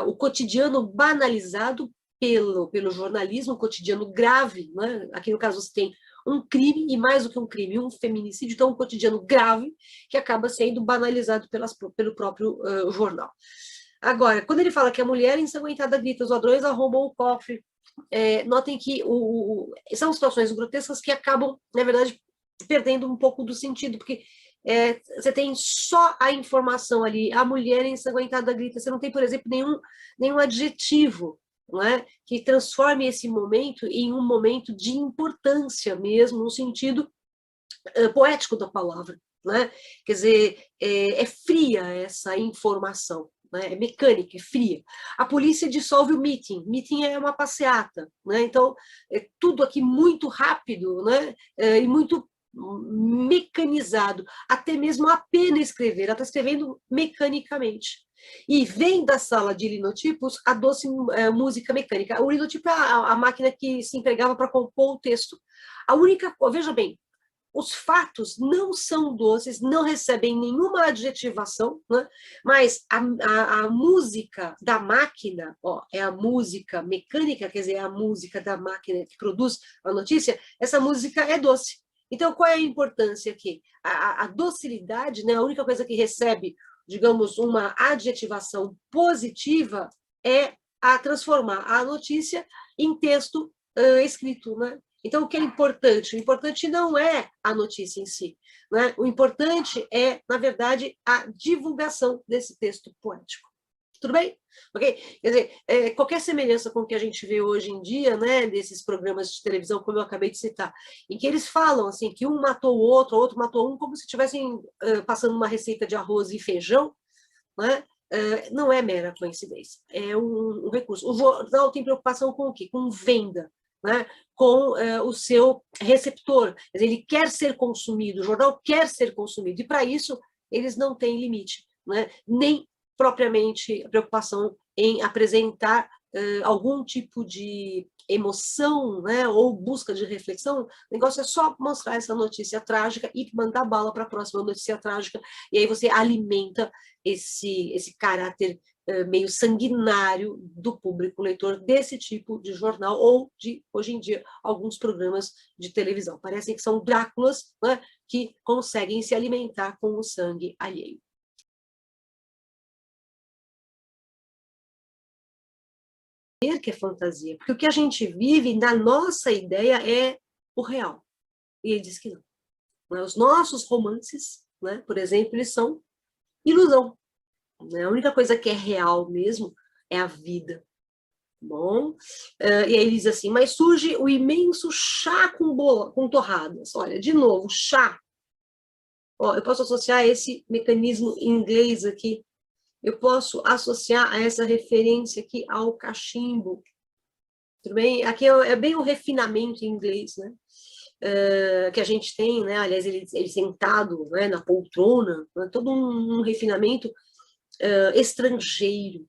o cotidiano banalizado pelo jornalismo, um cotidiano grave, né? Aqui no caso você tem um crime, e mais do que um crime, um feminicídio, então um cotidiano grave que acaba sendo banalizado pelo próprio jornal. Agora, quando ele fala que a mulher ensanguentada grita, os ladrões arrombam o cofre, notem que são situações grotescas que acabam, na verdade, perdendo um pouco do sentido, porque você tem só a informação ali, a mulher ensanguentada grita, você não tem, por exemplo, nenhum adjetivo, não é? Que transforme esse momento em um momento de importância mesmo, no sentido poético da palavra. Né? Quer dizer, é fria essa informação. Né? É mecânica, é fria. A polícia dissolve o meeting. Meeting é uma passeata. Né? Então, é tudo aqui muito rápido, né? E muito mecanizado. Até mesmo a pena escrever. Ela está escrevendo mecanicamente. E vem da sala de linotipos a doce música mecânica. O linotipo é a máquina que se empregava para compor o texto. A única coisa, veja bem, os fatos não são doces, não recebem nenhuma adjetivação, né? Mas a música da máquina, ó, é a música mecânica, quer dizer, é a música da máquina que produz a notícia, essa música é doce. Então, qual é a importância aqui? A docilidade, né, a única coisa que recebe, digamos, uma adjetivação positiva é a transformar a notícia em texto escrito, né? Então, o que é importante? O importante não é a notícia em si, né? O importante é, na verdade, a divulgação desse texto poético. Tudo bem? Ok? Quer dizer, qualquer semelhança com o que a gente vê hoje em dia, né, desses programas de televisão, como eu acabei de citar, em que eles falam assim, que um matou o outro matou um, como se estivessem passando uma receita de arroz e feijão, né? Não é mera coincidência, é um recurso. O jornal tem preocupação com o quê? Com venda. Né, com o seu receptor. Quer dizer, ele quer ser consumido, o jornal quer ser consumido, e para isso eles não têm limite, né, nem propriamente a preocupação em apresentar algum tipo de emoção, né, ou busca de reflexão, o negócio é só mostrar essa notícia trágica e mandar bala para a próxima notícia trágica, e aí você alimenta esse caráter meio sanguinário do público leitor desse tipo de jornal, ou de, hoje em dia, alguns programas de televisão. Parecem que são Dráculas, né, que conseguem se alimentar com o sangue alheio. Que é fantasia, porque o que a gente vive na nossa ideia é o real. E ele diz que não. Os nossos romances, né, por exemplo, eles são ilusão. A única coisa que é real mesmo é a vida. Bom, e aí ele diz assim, mas surge o imenso chá com torradas. Olha, de novo, chá. Ó, eu posso associar esse mecanismo em inglês aqui, eu posso associar a essa referência aqui ao cachimbo. Tudo bem? Aqui é bem o refinamento em inglês, né? Que a gente tem, né? Aliás, ele sentado, né, na poltrona, né? Todo um refinamento estrangeiro,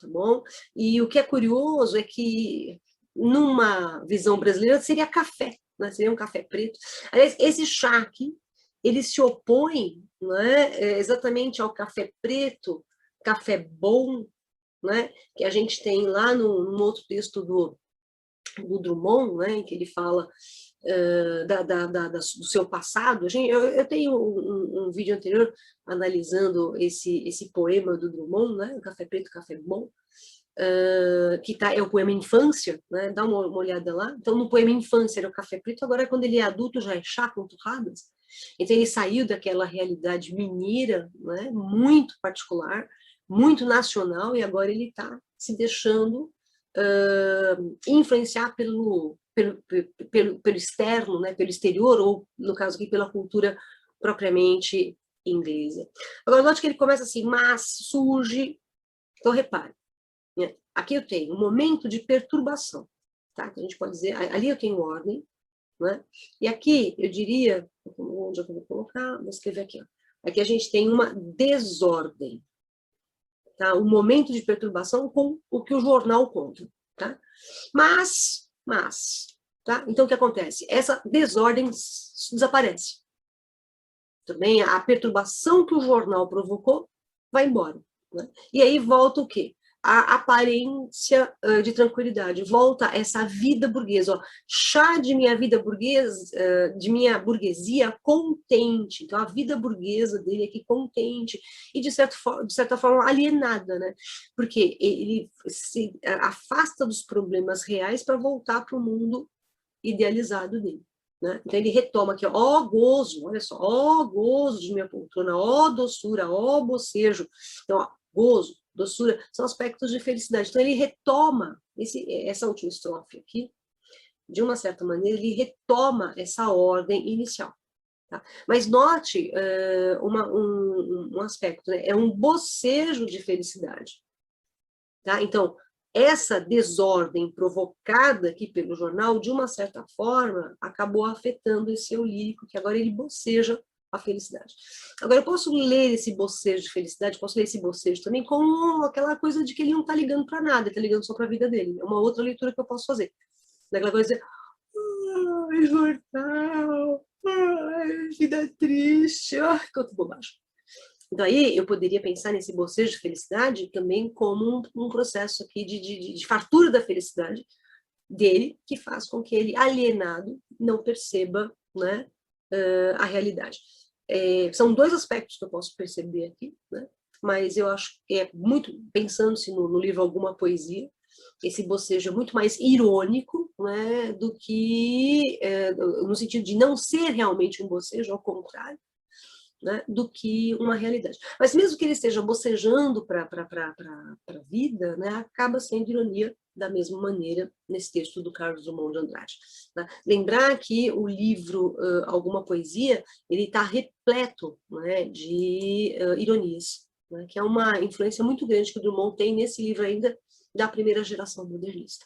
tá bom? E o que é curioso é que, numa visão brasileira, seria café, né? Seria um café preto. Aliás, esse chá aqui, ele se opõe, né, exatamente ao café preto, café bom, né, que a gente tem lá num outro texto do Drummond, né, em que ele fala do seu passado. Eu tenho um vídeo anterior analisando esse poema do Drummond, né, o Café Preto, Café Bom, que é o poema Infância, né, dá uma olhada lá. Então, no poema Infância era o Café Preto, agora quando ele é adulto já é chá com torradas. Então, ele saiu daquela realidade mineira, né, muito particular, muito nacional, e agora ele está se deixando influenciar pelo externo, né, pelo exterior, ou, no caso aqui, pela cultura propriamente inglesa. Agora, note que ele começa assim, mas surge... Então, repare, né, aqui eu tenho um momento de perturbação, tá? A gente pode dizer, ali eu tenho ordem, né? E aqui, eu diria, onde eu vou colocar? Vou escrever aqui, ó. Aqui a gente tem uma desordem, tá? Um momento de perturbação com o que o jornal conta, tá? Mas, tá? Então o que acontece? Essa desordem desaparece. Também a perturbação que o jornal provocou vai embora, né? E aí volta o quê? A aparência de tranquilidade, volta essa vida burguesa, ó, chá de minha vida burguesa, de minha burguesia contente. Então a vida burguesa dele aqui contente e de certa forma alienada, né? Porque ele se afasta dos problemas reais para voltar para o mundo idealizado dele. Né? Então ele retoma aqui, ó gozo, olha só, ó gozo de minha poltrona, ó doçura, ó bocejo. Então, ó, gozo, doçura, são aspectos de felicidade. Então ele retoma essa última estrofe aqui, de uma certa maneira, ele retoma essa ordem inicial. Tá? Mas note um aspecto, né? É um bocejo de felicidade. Tá? Então, essa desordem provocada aqui pelo jornal, de uma certa forma, acabou afetando esse eu lírico, que agora ele boceja a felicidade. Agora, eu posso ler esse bocejo de felicidade, posso ler esse bocejo também com aquela coisa de que ele não está ligando para nada, ele está ligando só para a vida dele. É uma outra leitura que eu posso fazer. Daquela coisa de ai, jornal, ai, vida triste, ai, quanto bobagem. Daí eu poderia pensar nesse bocejo de felicidade também como um processo aqui de fartura da felicidade dele, que faz com que ele, alienado, não perceba, né, a realidade. São dois aspectos que eu posso perceber aqui, né, mas eu acho que é muito, pensando-se no livro Alguma Poesia, esse bocejo é muito mais irônico, né, do que no sentido de não ser realmente um bocejo, ao contrário, né, do que uma realidade. Mas mesmo que ele esteja bocejando para a vida, né, acaba sendo ironia da mesma maneira nesse texto do Carlos Drummond de Andrade. Né? Lembrar que o livro Alguma Poesia, ele está repleto, né, de ironias, né, que é uma influência muito grande que o Drummond tem nesse livro ainda da primeira geração modernista.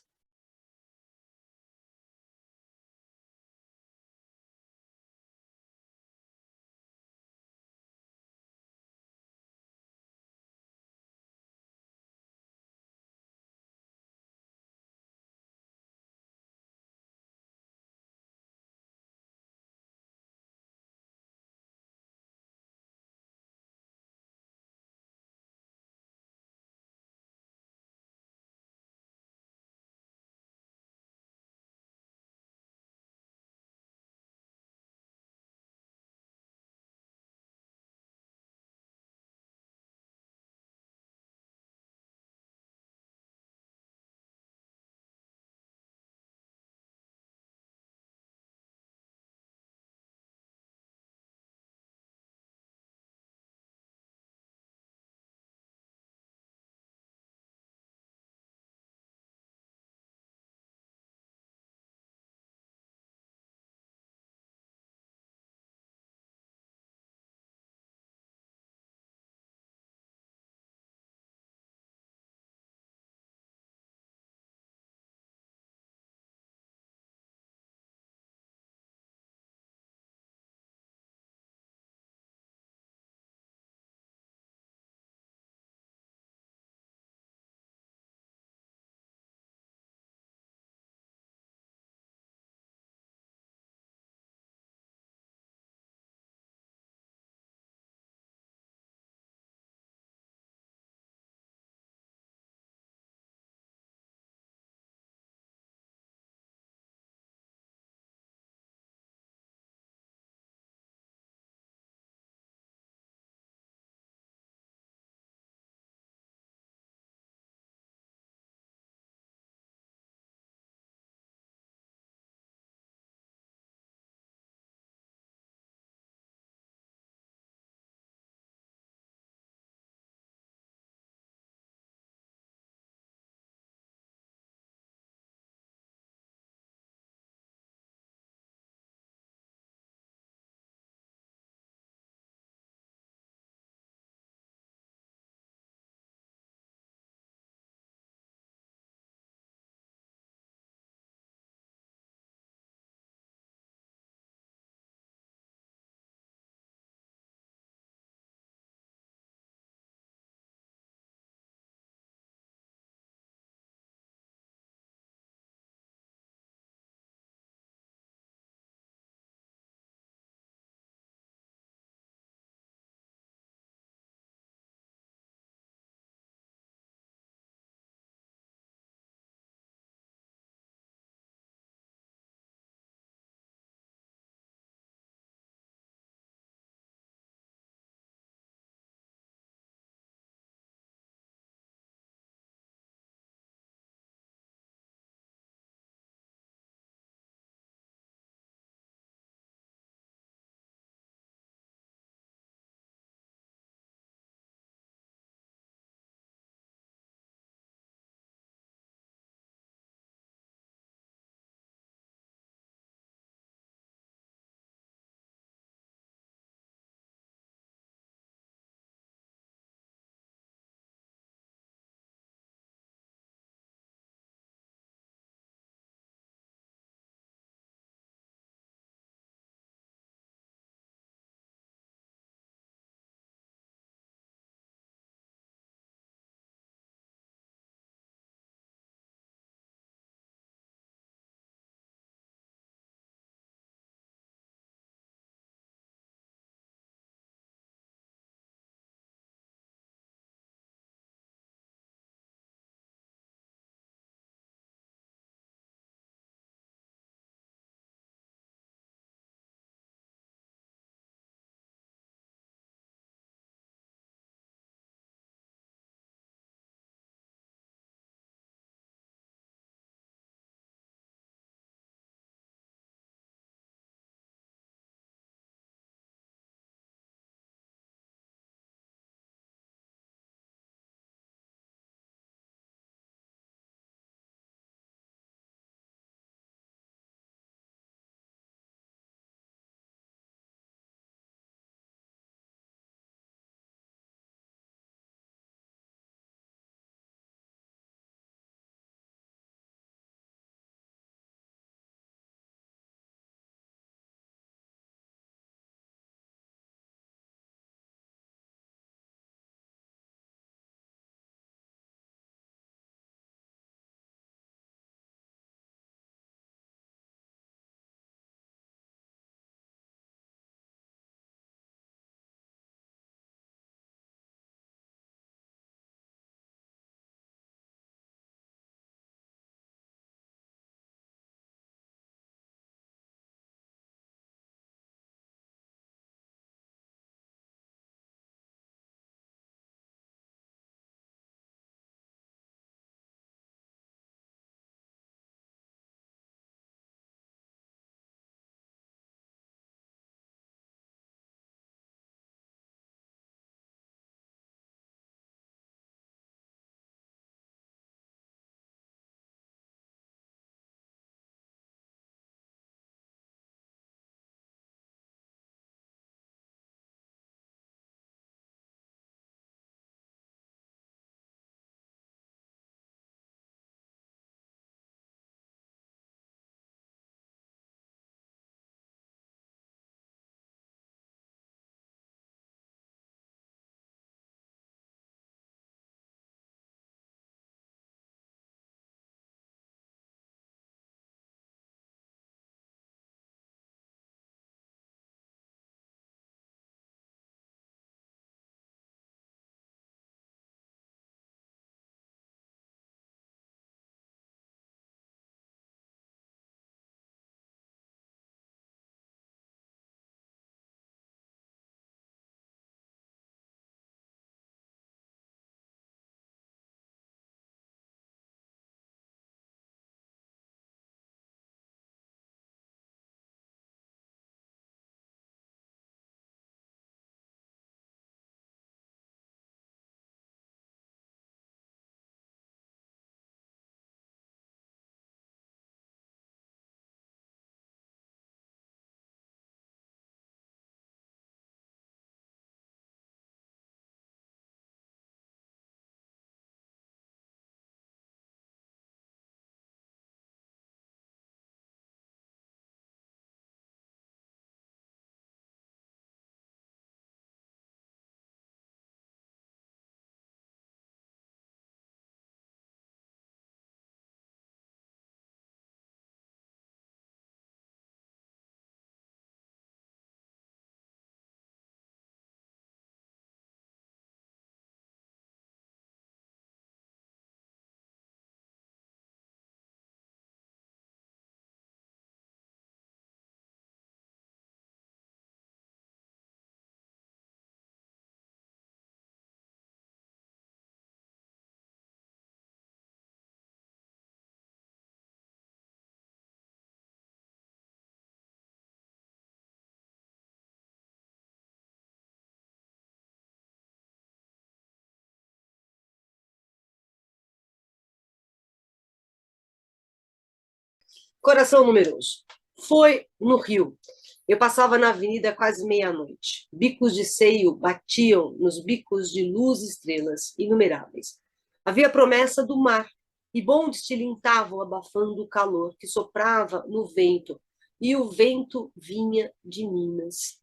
Coração numeroso. Foi no Rio. Eu passava na avenida quase meia-noite. Bicos de seio batiam nos bicos de luz e estrelas inumeráveis. Havia promessa do mar, e bondes tilintavam abafando o calor que soprava no vento, e o vento vinha de Minas.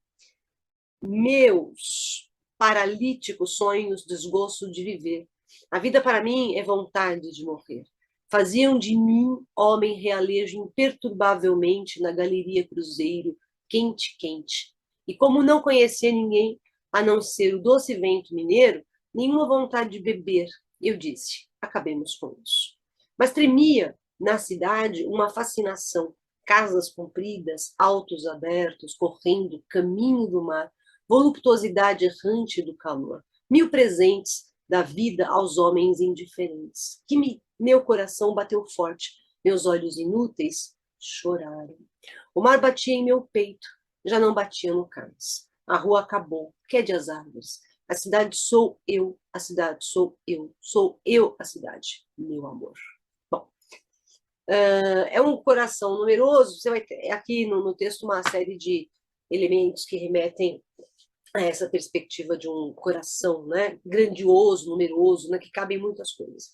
Meus paralíticos sonhos, desgosto de viver. A vida para mim é vontade de morrer. Faziam de mim homem realejo imperturbavelmente na galeria Cruzeiro, quente, quente. E como não conhecia ninguém, a não ser o doce vento mineiro, nenhuma vontade de beber, eu disse, acabemos com isso. Mas tremia na cidade uma fascinação, casas compridas, altos abertos, correndo, caminho do mar, voluptuosidade errante do calor, mil presentes da vida aos homens indiferentes. Meu coração bateu forte, meus olhos inúteis choraram. O mar batia em meu peito, já não batia no cais. A rua acabou, quede as árvores. A cidade sou eu, a cidade sou eu a cidade, meu amor. Bom, é um coração numeroso, você vai ter aqui no texto uma série de elementos que remetem a essa perspectiva de um coração, né, grandioso, numeroso, né, que cabe em muitas coisas.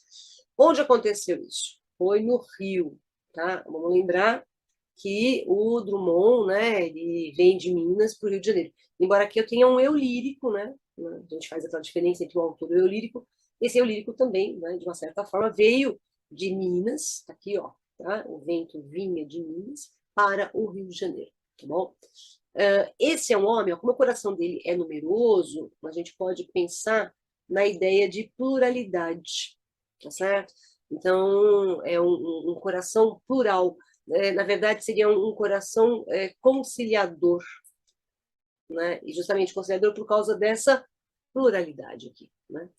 Onde aconteceu isso? Foi no Rio, tá? Vamos lembrar que o Drummond, né, ele vem de Minas para o Rio de Janeiro. Embora aqui eu tenha um eu lírico, né, a gente faz aquela diferença entre o autor e o eu lírico, esse eu lírico também, né, de uma certa forma, veio de Minas, tá aqui, ó, tá? O vento vinha de Minas para o Rio de Janeiro, tá bom? Esse é um homem, como o coração dele é numeroso, a gente pode pensar na ideia de pluralidade, tá certo? Então, é um coração plural. Na verdade, seria um coração conciliador, né? E justamente conciliador por causa dessa pluralidade aqui, né?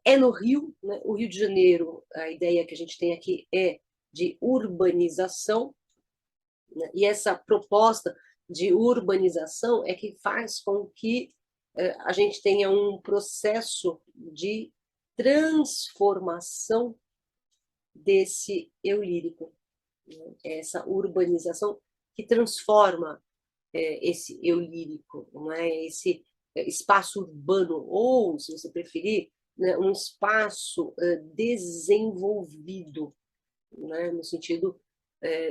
É no Rio, né? O Rio de Janeiro, a ideia que a gente tem aqui é de urbanização, né? E essa proposta de urbanização é que faz com que a gente tenha um processo de transformação desse eu lírico, né? Essa urbanização que transforma esse eu lírico, não é? Esse espaço urbano, ou, se você preferir, né, um espaço desenvolvido, né, no sentido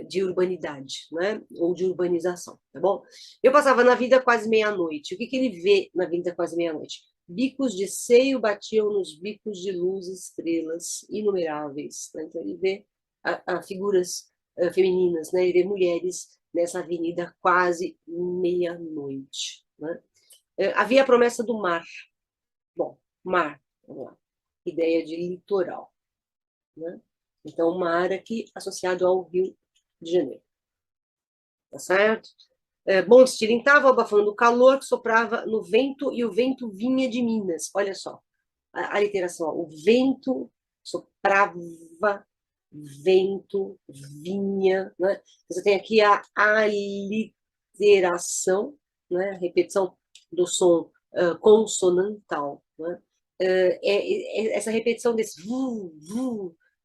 de urbanidade, né, ou de urbanização, tá bom? Eu passava na vida quase meia-noite. O que ele vê na vida quase meia-noite? Bicos de seio batiam nos bicos de luz e estrelas inumeráveis, né? Então ele vê a figuras femininas, né? Ele vê mulheres nessa avenida quase meia-noite, né? Havia a promessa do mar. Bom, mar, vamos lá. Ideia de litoral, né? Então, mar aqui associado ao Rio de Janeiro, tá certo? Bom, estilintava abafando o calor que soprava no vento e o vento vinha de Minas. Olha só, a literação, ó, o vento soprava, vento vinha, né? Você tem aqui a aliteração, né? Repetição do som consonantal, né? Essa repetição desse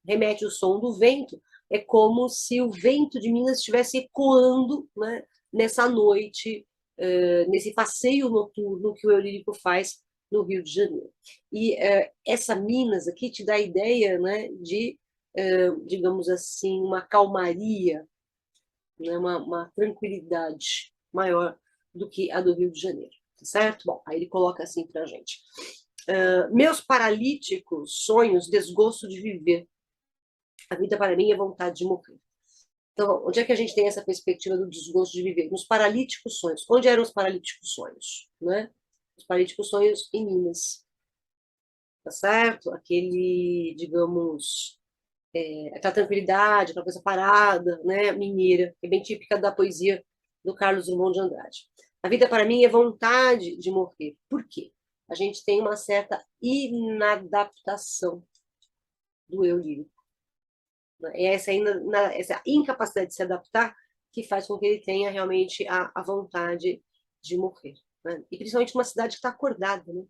remete ao som do vento, é como se o vento de Minas estivesse ecoando, né, nessa noite, nesse passeio noturno que o Eurípides faz no Rio de Janeiro. E essa Minas aqui te dá a ideia, né, de, digamos assim, uma calmaria, né, uma tranquilidade maior do que a do Rio de Janeiro, tá certo? Bom, aí ele coloca assim para a gente. Meus paralíticos sonhos, desgosto de viver. A vida para mim é vontade de morrer. Então, onde é que a gente tem essa perspectiva do desgosto de viver? Nos paralíticos sonhos. Onde eram os paralíticos sonhos? Né? Os paralíticos sonhos em Minas. Tá certo? Aquele, digamos, aquela tranquilidade, aquela coisa parada, né? Mineira, que é bem típica da poesia do Carlos Drummond de Andrade. A vida para mim é vontade de morrer. Por quê? A gente tem uma certa inadaptação do eu lírico. É essa incapacidade de se adaptar que faz com que ele tenha realmente a vontade de morrer. Né? E principalmente uma cidade que está acordada, né?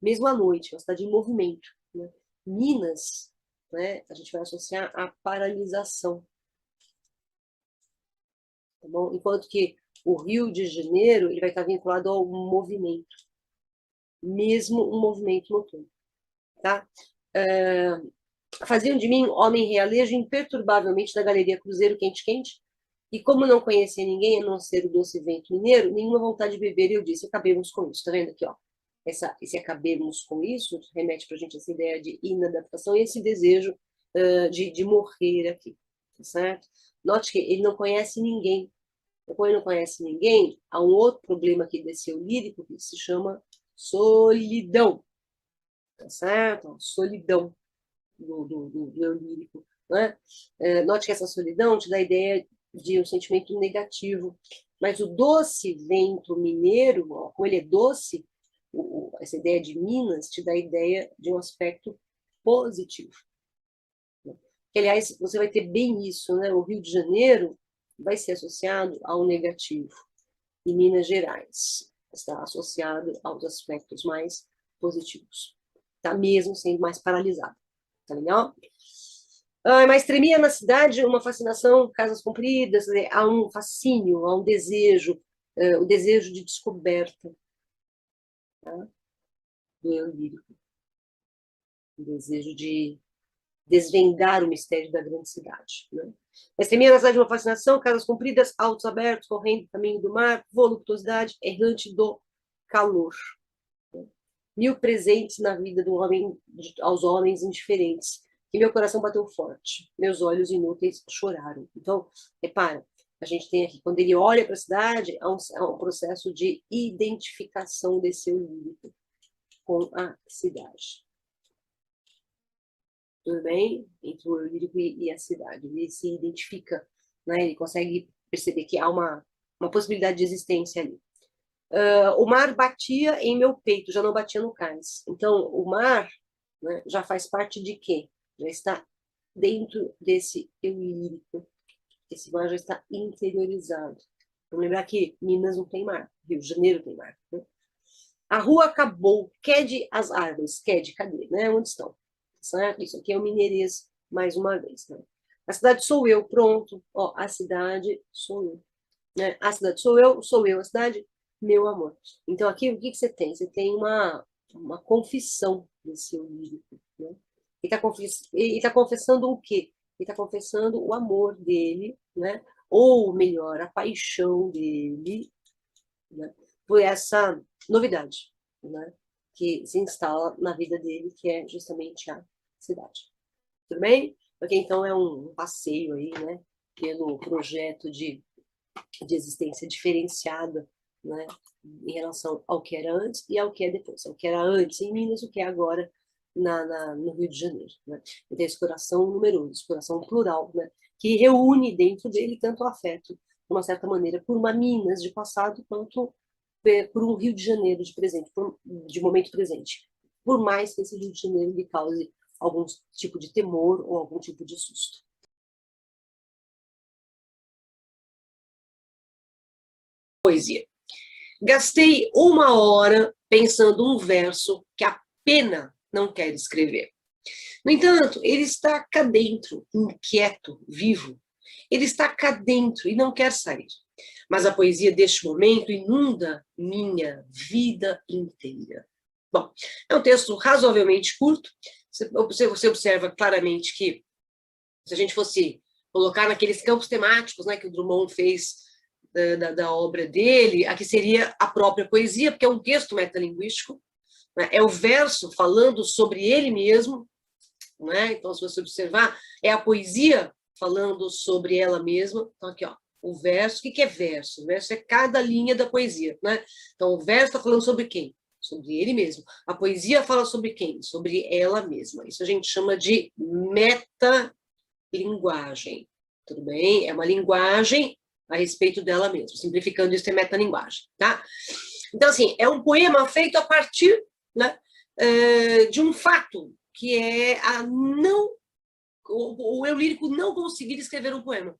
Mesmo à noite, uma cidade em movimento. Né? Minas, né, a gente vai associar a paralisação. tá bom? Enquanto que o Rio de Janeiro ele vai estar vinculado ao movimento, mesmo um movimento noturno, tá? Faziam de mim homem realejo imperturbavelmente na galeria Cruzeiro Quente Quente, e como não conhecia ninguém, a não ser o doce vento mineiro, nenhuma vontade de beber, eu disse, acabemos com isso, tá vendo aqui, ó? Esse acabemos com isso remete para a gente essa ideia de inadaptação e esse desejo de morrer aqui, tá certo? Note que ele não conhece ninguém. Como ele não conhece ninguém, há um outro problema aqui desse eu lírico que se chama solidão, tá certo? Solidão do eu lírico, né? Note que essa solidão te dá a ideia de um sentimento negativo, mas o doce vento mineiro, ó, como ele é doce, essa ideia de Minas te dá a ideia de um aspecto positivo. Que, aliás, você vai ter bem isso, né? O Rio de Janeiro vai ser associado ao negativo, e Minas Gerais está associado aos aspectos mais positivos, tá? Mesmo sendo mais paralisado, tá legal? Mas tremia na cidade uma fascinação, casas compridas, há um fascínio, há um desejo, o desejo de descoberta, tá? Do eu lírico, o desejo de desvendar o mistério da grande cidade, né? Mas tremia na cidade uma fascinação, casas compridas, altos abertos, correndo caminho do mar, voluptuosidade errante do calor. Né? Mil presentes na vida do homem, aos homens indiferentes, que meu coração bateu forte, meus olhos inúteis choraram. Então, repara, a gente tem aqui, quando ele olha para a cidade, há um processo de identificação desse eu lírico com a cidade. Tudo bem? Entre o eu lírico e a cidade. Ele se identifica, né? Ele consegue perceber que há uma possibilidade de existência ali. O mar batia em meu peito, já não batia no cais. Então, o mar, né, já faz parte de quê? Já está dentro desse eu lírico. Esse mar já está interiorizado. Vamos lembrar que Minas não tem mar, Rio de Janeiro tem mar. Né? A rua acabou, quede as árvores. Quede, cadê? Né? Onde estão? Certo? Isso aqui é o mineirês, mais uma vez. Né? A cidade sou eu, pronto. Ó, a cidade sou eu. Né? A cidade sou eu, a cidade, meu amor. Então, aqui, o que você tem? Você tem uma confissão desse eu lírico. Né? Ele está confessando o quê? Ele está confessando o amor dele, né? Ou melhor, a paixão dele, né? Por essa novidade, né? Que se instala na vida dele, que é justamente a cidade. Tudo bem? Porque então é um passeio aí, né? Pelo projeto de existência diferenciada, né? Em relação ao que era antes e ao que é depois. Ao que era antes em Minas, o que é agora no Rio de Janeiro. Né? Então, esse coração numeroso, esse coração plural, né? Que reúne dentro dele tanto afeto, de uma certa maneira, por uma Minas de passado, quanto por um Rio de Janeiro de presente, de momento presente. Por mais que esse Rio de Janeiro lhe cause algum tipo de temor ou algum tipo de susto. Poesia. Gastei 1 hora pensando um verso que a pena não quer escrever. No entanto, ele está cá dentro, inquieto, vivo. Ele está cá dentro e não quer sair. Mas a poesia deste momento inunda minha vida inteira. Bom, é um texto razoavelmente curto. Você observa claramente que, se a gente fosse colocar naqueles campos temáticos, né, que o Drummond fez da obra dele, aqui seria a própria poesia, porque é um texto metalinguístico, né? É o verso falando sobre ele mesmo, né? Então, se você observar, é a poesia falando sobre ela mesma. Então, aqui, ó, o verso, o que é verso? O verso é cada linha da poesia, né? Então, o verso está falando sobre quem? Sobre ele mesmo. A poesia fala sobre quem? Sobre ela mesma. Isso a gente chama de metalinguagem. Tudo bem? É uma linguagem a respeito dela mesma. Simplificando, isso é metalinguagem, tá? Então, assim, é um poema feito a partir, né, de um fato, que é o eu lírico não conseguir escrever um poema.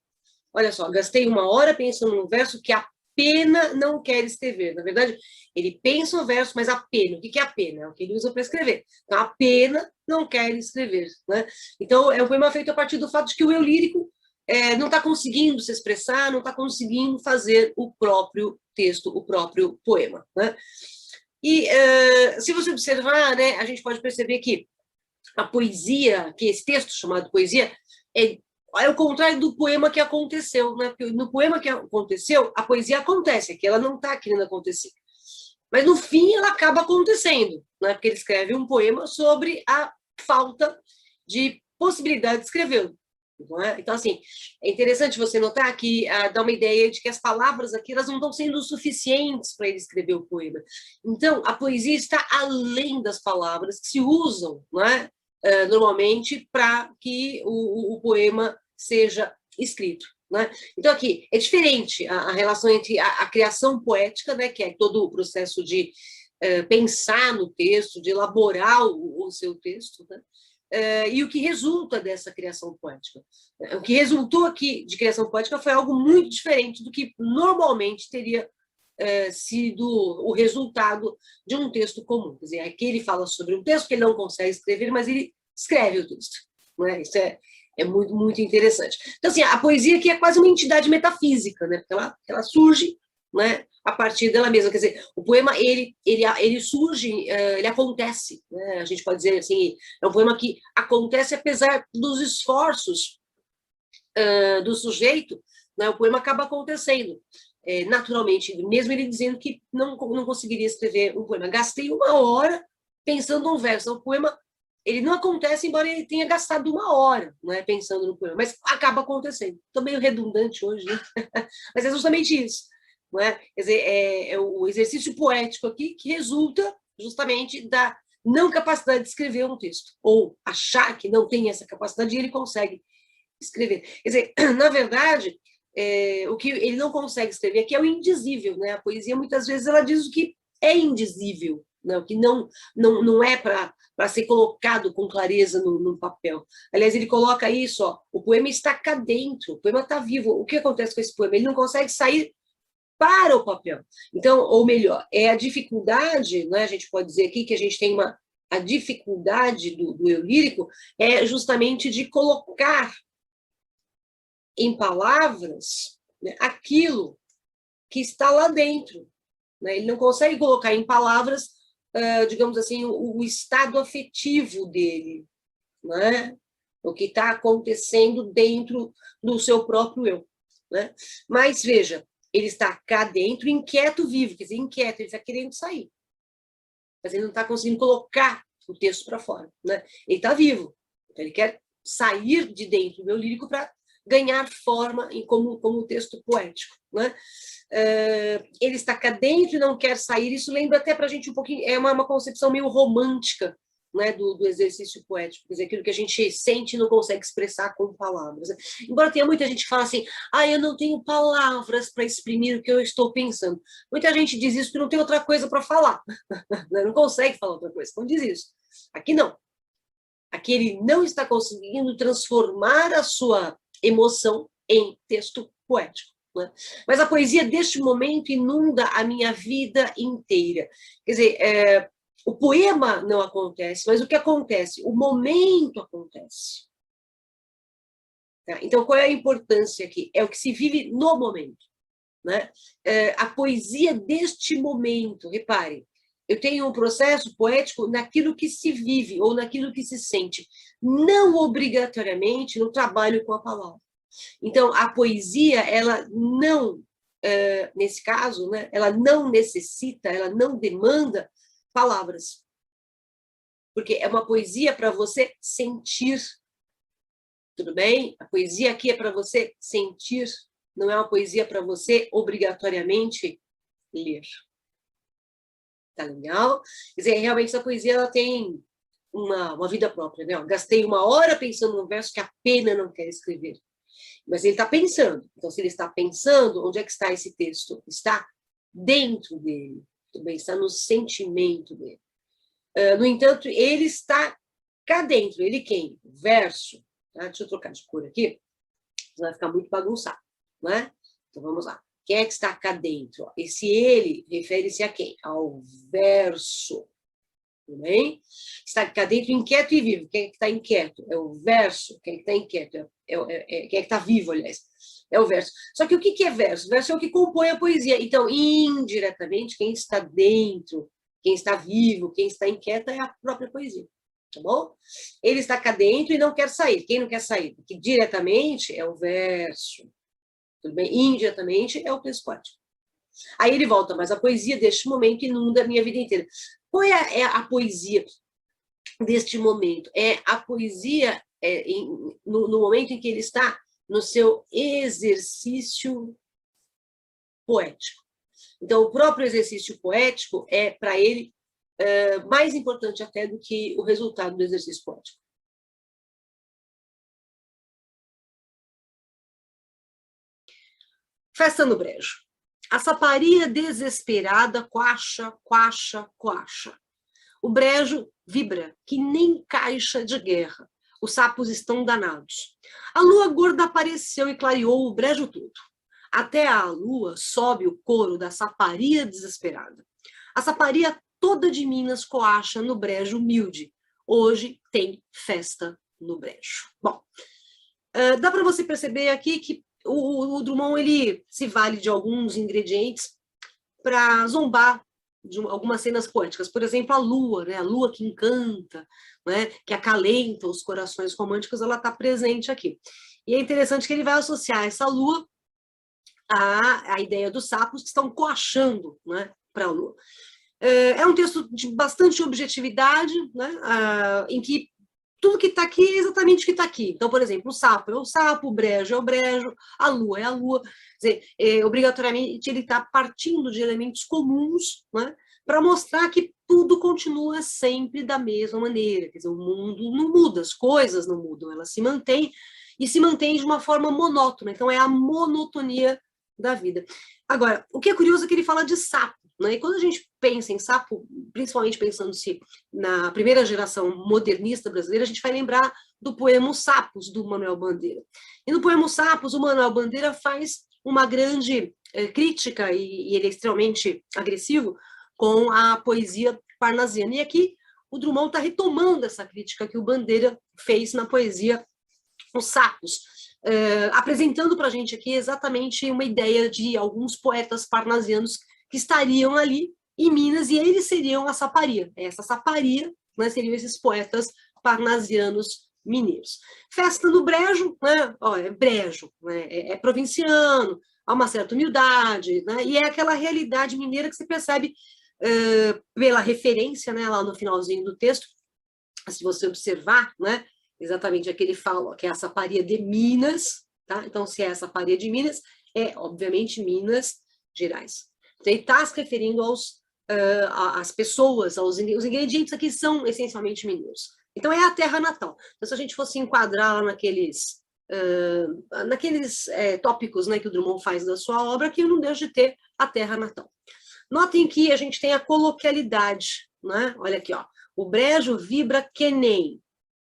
Olha só, gastei 1 hora pensando num verso que a pena não quer escrever. Na verdade, ele pensa o verso, mas a pena, o que é a pena? É o que ele usa para escrever. Então, a pena não quer escrever, né? Então, é um poema feito a partir do fato de que o eu lírico não está conseguindo se expressar, não está conseguindo fazer o próprio texto, o próprio poema, né? E se você observar, né, a gente pode perceber que a poesia, que esse texto chamado poesia, é o contrário do poema que aconteceu, né? Porque no poema que aconteceu, a poesia acontece, aqui ela não está querendo acontecer. Mas, no fim, ela acaba acontecendo, né? Porque ele escreve um poema sobre a falta de possibilidade de escrevê-lo. Não é? Então, assim, é interessante você notar que dá uma ideia de que as palavras aqui elas não estão sendo suficientes para ele escrever o poema. Então, a poesia está além das palavras que se usam, não é? Normalmente para que o poema seja escrito. Né? Então, aqui, é diferente a relação entre a criação poética, né, que é todo o processo de pensar no texto, de elaborar o seu texto, né? E o que resulta dessa criação poética. O que resultou aqui de criação poética foi algo muito diferente do que normalmente teria sido o resultado de um texto comum. Quer dizer, aqui ele fala sobre um texto que ele não consegue escrever, mas ele escreve o texto. Né? Isso é muito, muito interessante. Então, assim, a poesia aqui é quase uma entidade metafísica, né? Porque ela surge, né, a partir dela mesma. Quer dizer, o poema, ele surge, ele acontece, né? A gente pode dizer assim, é um poema que acontece apesar dos esforços do sujeito, né? O poema acaba acontecendo naturalmente, mesmo ele dizendo que não conseguiria escrever um poema. Gastei 1 hora pensando num verso. O poema ele não acontece, embora ele tenha gastado 1 hora, não é, pensando no poema, mas acaba acontecendo. Estou meio redundante hoje, né? Mas é justamente isso. Não é? Quer dizer, é o exercício poético aqui que resulta justamente da não capacidade de escrever um texto, ou achar que não tem essa capacidade e ele consegue escrever. Quer dizer, na verdade, o que ele não consegue escrever aqui é o indizível, né? A poesia, muitas vezes, ela diz o que é indizível, né? O que não é para ser colocado com clareza no papel. Aliás, ele coloca isso, ó, o poema está cá dentro, o poema está vivo. O que acontece com esse poema? Ele não consegue sair para o papel. Então, ou melhor, é a dificuldade, né? A gente pode dizer aqui que a gente tem a dificuldade do eu lírico é justamente de colocar em palavras, né, aquilo que está lá dentro. Né? Ele não consegue colocar em palavras, digamos assim, o estado afetivo dele, né? O que está acontecendo dentro do seu próprio eu. Né? Mas, veja, ele está cá dentro, inquieto, vivo, quer dizer, inquieto, ele está querendo sair. Mas ele não está conseguindo colocar o texto para fora. Né? Ele está vivo, então ele quer sair de dentro do eu lírico para ganhar forma como texto poético. Né? Ele está cá dentro e não quer sair, isso lembra até para a gente um pouquinho, é uma concepção meio romântica, né, do exercício poético, quer dizer, aquilo que a gente sente e não consegue expressar com palavras. Né? Embora tenha muita gente que fala assim, eu não tenho palavras para exprimir o que eu estou pensando. Muita gente diz isso porque não tem outra coisa para falar, não consegue falar outra coisa, então diz isso. Aqui não. Aqui ele não está conseguindo transformar a sua emoção em texto poético. Né? Mas a poesia, deste momento, inunda a minha vida inteira. Quer dizer, o poema não acontece, mas o que acontece? O momento acontece. Tá? Então, qual é a importância aqui? É o que se vive no momento. Né? A poesia deste momento, repare, eu tenho um processo poético naquilo que se vive ou naquilo que se sente, não obrigatoriamente no trabalho com a palavra. Então, a poesia, ela não, nesse caso, né, ela não necessita, ela não demanda palavras. Porque é uma poesia para você sentir. Tudo bem? A poesia aqui é para você sentir, não é uma poesia para você obrigatoriamente ler. Tá legal? Quer dizer, realmente essa poesia ela tem uma vida própria, né? Eu gastei 1 hora pensando num verso que a pena não quer escrever. Mas ele está pensando. Então, se ele está pensando, onde é que está esse texto? Está dentro dele. Também está no sentimento dele. No entanto, ele está cá dentro. Ele quem? O verso. Tá? Deixa eu trocar de cor aqui. Vai ficar muito bagunçado. Né? Então, vamos lá. Quem é que está cá dentro? Esse ele refere-se a quem? Ao verso. tudo bem? Está cá dentro inquieto e vivo. Quem é que está inquieto? É o verso. Quem é que está inquieto? Quem é que está vivo, aliás? É o verso. Só que o que é verso? Verso é o que compõe a poesia. Então, indiretamente, quem está dentro, quem está vivo, quem está inquieto é a própria poesia. Tá bom? Ele está cá dentro e não quer sair. Quem não quer sair? Porque diretamente é o verso. Tudo bem? Indiretamente é o texto poético. Aí ele volta, mas a poesia deste momento inunda a minha vida inteira. Qual é a poesia deste momento? É a poesia no momento em que ele está no seu exercício poético. Então, o próprio exercício poético é, para ele, mais importante até do que o resultado do exercício poético. Festa no brejo. A saparia desesperada coacha, coacha, coacha. O brejo vibra, que nem caixa de guerra. Os sapos estão danados. A lua gorda apareceu e clareou o brejo todo. Até a lua sobe o coro da saparia desesperada. A saparia toda de Minas coacha no brejo humilde. Hoje tem festa no brejo. Bom, dá para você perceber aqui que o Drummond ele se vale de alguns ingredientes para zombar de algumas cenas poéticas. Por exemplo, a lua, né? A lua que encanta, né? Que acalenta os corações românticos, ela está presente aqui. E é interessante que ele vai associar essa lua à ideia dos sapos que estão coachando, né, para a lua. É um texto de bastante objetividade, né, em que tudo que está aqui é exatamente o que está aqui. Então, por exemplo, o sapo é o sapo, o brejo é o brejo, a lua é a lua. Quer dizer, obrigatoriamente, ele está partindo de elementos comuns, né, para mostrar que tudo continua sempre da mesma maneira. Quer dizer, o mundo não muda, as coisas não mudam, elas se mantêm, e se mantêm de uma forma monótona. Então, é a monotonia da vida. Agora, o que é curioso é que ele fala de sapo, né? E quando a gente pensa em sapo, principalmente pensando-se na primeira geração modernista brasileira, a gente vai lembrar do poema Os Sapos, do Manuel Bandeira. E no poema Os Sapos, o Manuel Bandeira faz uma grande crítica, e ele é extremamente agressivo, com a poesia parnasiana. E aqui o Drummond está retomando essa crítica que o Bandeira fez na poesia Os Sapos, apresentando para a gente aqui exatamente uma ideia de alguns poetas parnasianos que estariam ali em Minas, e eles seriam a saparia. Essa saparia, né, seriam esses poetas parnasianos mineiros. Festa no brejo, né, é brejo, né, é provinciano, há uma certa humildade, né, e é aquela realidade mineira que se percebe pela referência, né, lá no finalzinho do texto, se você observar, né, exatamente aquele fala, que é a saparia de Minas, tá? Então, se é a saparia de Minas, é, obviamente, Minas Gerais. Então, ele está se referindo às pessoas, os ingredientes aqui são essencialmente mineiros. Então, é a terra natal. Então, se a gente fosse enquadrar lá naqueles tópicos, né, que o Drummond faz da sua obra, que não deixa de ter a terra natal. Notem que a gente tem a coloquialidade, né? Olha aqui, ó. O brejo vibra que nem.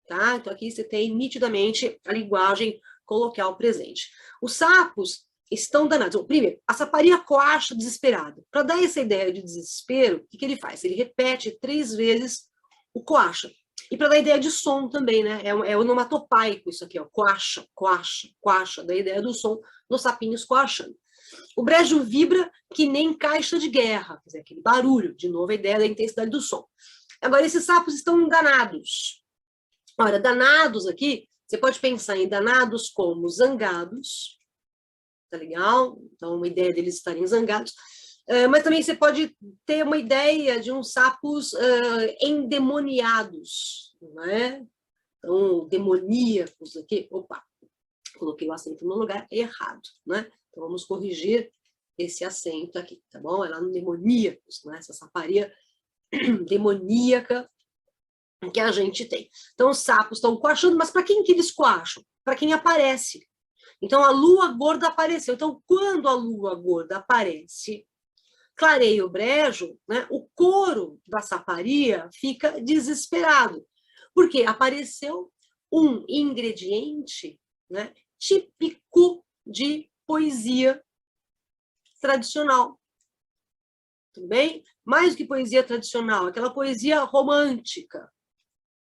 Tá? Então, aqui você tem nitidamente a linguagem coloquial presente. Os sapos estão danados. Bom, primeiro, a saparia coacha desesperado. Para dar essa ideia de desespero, o que ele faz? Ele repete 3 vezes o coacha. E para dar ideia de som também, né? É onomatopaico isso aqui, ó. Coacha, coacha, coacha, da ideia do som dos sapinhos coachando. O brejo vibra que nem caixa de guerra, quer dizer, aquele barulho, de novo a ideia da intensidade do som. Agora, esses sapos estão danados. Ora, danados aqui, você pode pensar em danados como zangados, tá legal? Então, uma ideia deles estarem zangados. Mas também você pode ter uma ideia de uns sapos endemoniados, não é? Então, demoníacos aqui. Opa, coloquei o acento no lugar errado, né? Então, vamos corrigir esse acento aqui, tá bom? É lá no demoníacos, né? Essa saparia demoníaca que a gente tem. Então, os sapos estão coachando, mas para quem que eles coacham? Para quem aparece. Então, a lua gorda apareceu. Então, quando a lua gorda aparece, clareia o brejo, né, o coro da saparia fica desesperado, porque apareceu um ingrediente, né, típico de poesia tradicional. tudo bem? Mais do que poesia tradicional, aquela poesia romântica,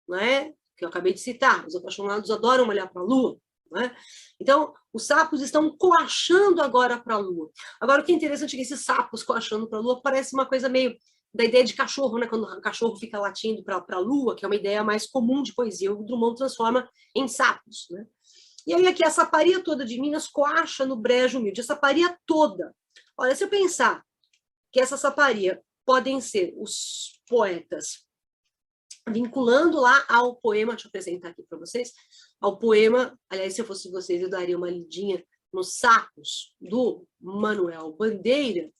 não é? Que eu acabei de citar, os apaixonados adoram olhar para a lua, não é? Então, os sapos estão coachando agora para a lua. Agora, o que é interessante é que esses sapos coachando para a lua parece uma coisa meio da ideia de cachorro, né? Quando o cachorro fica latindo para a lua, que é uma ideia mais comum de poesia, o Drummond transforma em sapos, né? E aí aqui a saparia toda de Minas coacha no brejo humilde, a saparia toda. Olha, se eu pensar que essa saparia podem ser os poetas vinculando lá ao poema, deixa eu apresentar aqui para vocês, ao poema, aliás, se eu fosse vocês, eu daria uma lidinha nos sapos do Manuel Bandeira,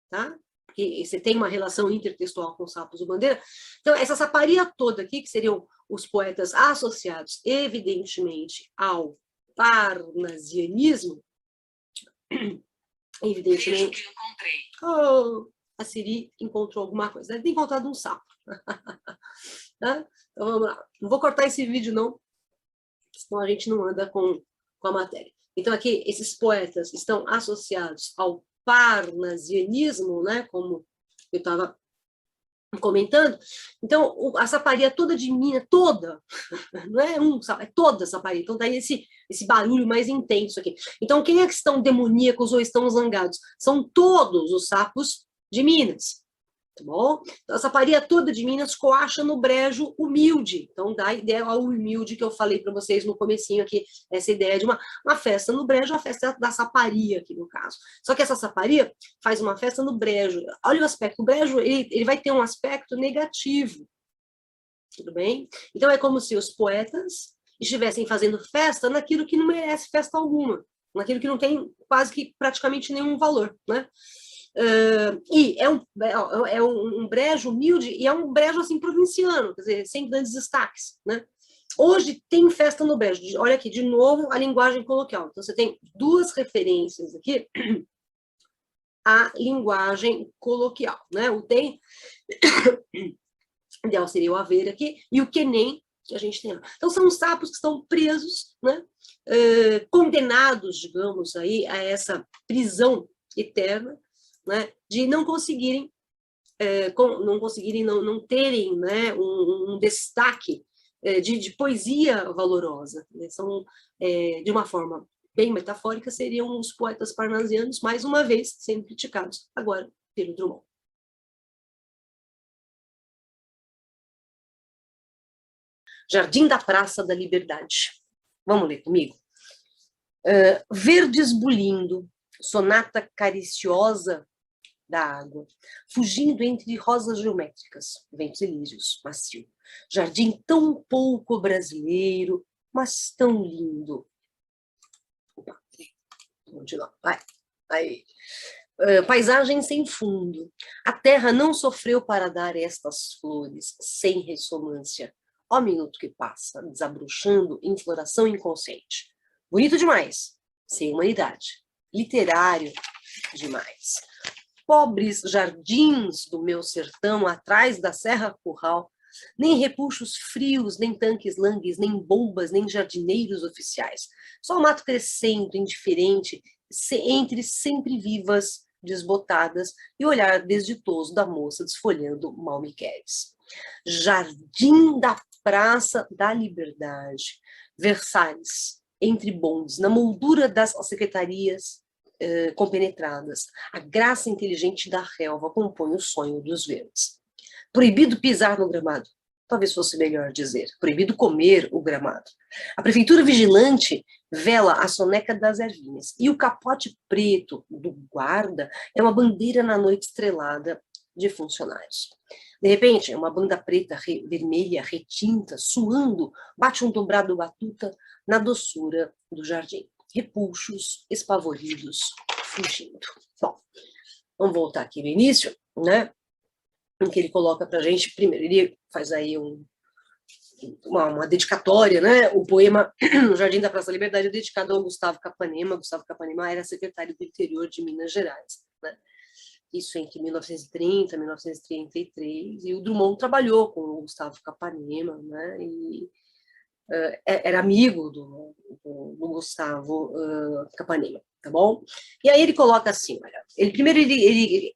tá? Porque você tem uma relação intertextual com os sapos do Bandeira. Então, essa saparia toda aqui, que seriam os poetas associados, evidentemente, ao parnasianismo, evidentemente... Oh, a Siri encontrou alguma coisa. Deve ter encontrado um sapo. Tá? Então, vamos lá. Não vou cortar esse vídeo, não, senão a gente não anda com a matéria. Então, aqui, esses poetas estão associados ao parnasianismo, né, como eu estava comentando. Então, a saparia toda de Minas, toda, não é um sapo, é toda a saparia. Então, daí esse barulho mais intenso aqui. Então, quem é que estão demoníacos ou estão zangados? São todos os sapos de Minas. Tá bom? Então, a saparia toda de Minas coacha no brejo humilde. Então, dá a ideia ao humilde que eu falei para vocês no comecinho aqui, essa ideia de uma festa no brejo, a festa da saparia aqui no caso. Só que essa saparia faz uma festa no brejo. Olha o aspecto, o brejo ele vai ter um aspecto negativo. Tudo bem? Então, é como se os poetas estivessem fazendo festa naquilo que não merece festa alguma, naquilo que não tem quase que praticamente nenhum valor, né? E é um brejo humilde e é um brejo assim provinciano, quer dizer, sem grandes destaques, né? Hoje tem festa no brejo. Olha aqui, de novo, a linguagem coloquial. Então, você tem duas referências aqui à linguagem coloquial, né? O tem, ideal seria o haver aqui, e o que nem que a gente tem lá. Então, são os sapos que estão presos, né? Condenados, digamos, aí, a essa prisão eterna, né, de não conseguirem, não terem, né, um destaque de poesia valorosa. Né? São, de uma forma bem metafórica, seriam os poetas parnasianos, mais uma vez, sendo criticados, agora, pelo Drummond. Jardim da Praça da Liberdade. Vamos ler comigo? Verdes bulindo, sonata cariciosa da água, fugindo entre rosas geométricas, ventos elíseos, macio. Jardim tão pouco brasileiro, mas tão lindo. Opa, vamos lá, vai. Aí. Paisagem sem fundo. A terra não sofreu para dar estas flores, sem ressonância. Ó minuto que passa, desabrochando em floração inconsciente. Bonito demais, sem humanidade. Literário demais. Pobres jardins do meu sertão, atrás da Serra Curral, nem repuxos frios, nem tanques langues, nem bombas, nem jardineiros oficiais. Só o mato crescendo, indiferente, entre sempre vivas, desbotadas, e o olhar desditoso da moça desfolhando mal me queres. Jardim da Praça da Liberdade, Versalhes, entre bondes, na moldura das secretarias, compenetradas. A graça inteligente da relva compõe o sonho dos verdes. Proibido pisar no gramado. Talvez fosse melhor dizer. Proibido comer o gramado. A prefeitura vigilante vela a soneca das ervinhas. E o capote preto do guarda é uma bandeira na noite estrelada de funcionários. De repente, uma banda preta, vermelha, retinta, suando, bate um dobrado batuta na doçura do jardim. Repulsos, espavoridos, fugindo. Bom, vamos voltar aqui no início, né? Em que ele coloca para a gente, primeiro, ele faz aí uma dedicatória, né? O poema No Jardim da Praça da Liberdade é dedicado ao Gustavo Capanema. Gustavo Capanema era secretário do Interior de Minas Gerais, né? Isso entre 1930 e 1933, e o Drummond trabalhou com o Gustavo Capanema, né? E era amigo do Gustavo Capanema. tá bom? E aí ele coloca assim, olha, primeiro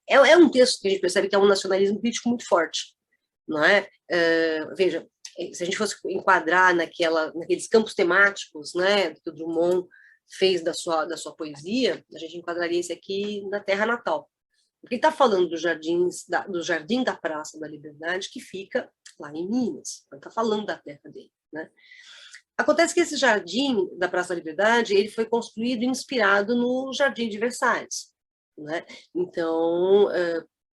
é um texto que a gente percebe que é um nacionalismo crítico muito forte, não é? Veja, se a gente fosse enquadrar naqueles campos temáticos, né, que o Drummond fez da sua poesia, a gente enquadraria esse aqui na terra natal. Porque ele está falando do Jardim da Praça da Liberdade, que fica lá em Minas. Ele está falando da terra dele, né? Acontece que esse Jardim da Praça da Liberdade ele foi construído inspirado no Jardim de Versalhes, né? Então,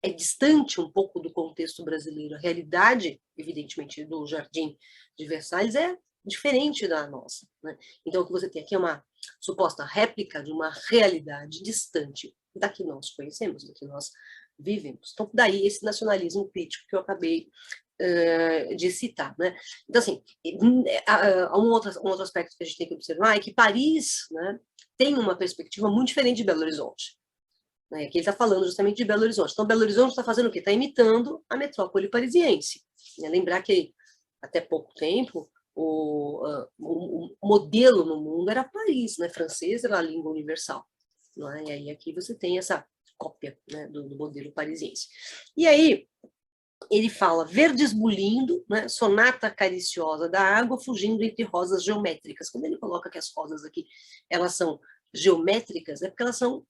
é distante um pouco do contexto brasileiro. A realidade, evidentemente, do Jardim de Versalhes é diferente da nossa, né? Então, o que você tem aqui é uma suposta réplica de uma realidade distante da que nós conhecemos, da que nós vivemos. Então, daí esse nacionalismo crítico que eu acabei de citar, né? Então, assim, um outro aspecto que a gente tem que observar é que Paris, né, tem uma perspectiva muito diferente de Belo Horizonte. Né? Aqui ele está falando justamente de Belo Horizonte. Então, Belo Horizonte está fazendo o quê? Está imitando a metrópole parisiense. Lembrar que, até pouco tempo, o modelo no mundo era Paris, né? Francês era a língua universal. Né? E aí aqui você tem essa cópia, né, do modelo parisiense. E aí ele fala verdes bulindo, né, sonata cariciosa da água fugindo entre rosas geométricas. Quando ele coloca que as rosas aqui elas são geométricas, é porque elas são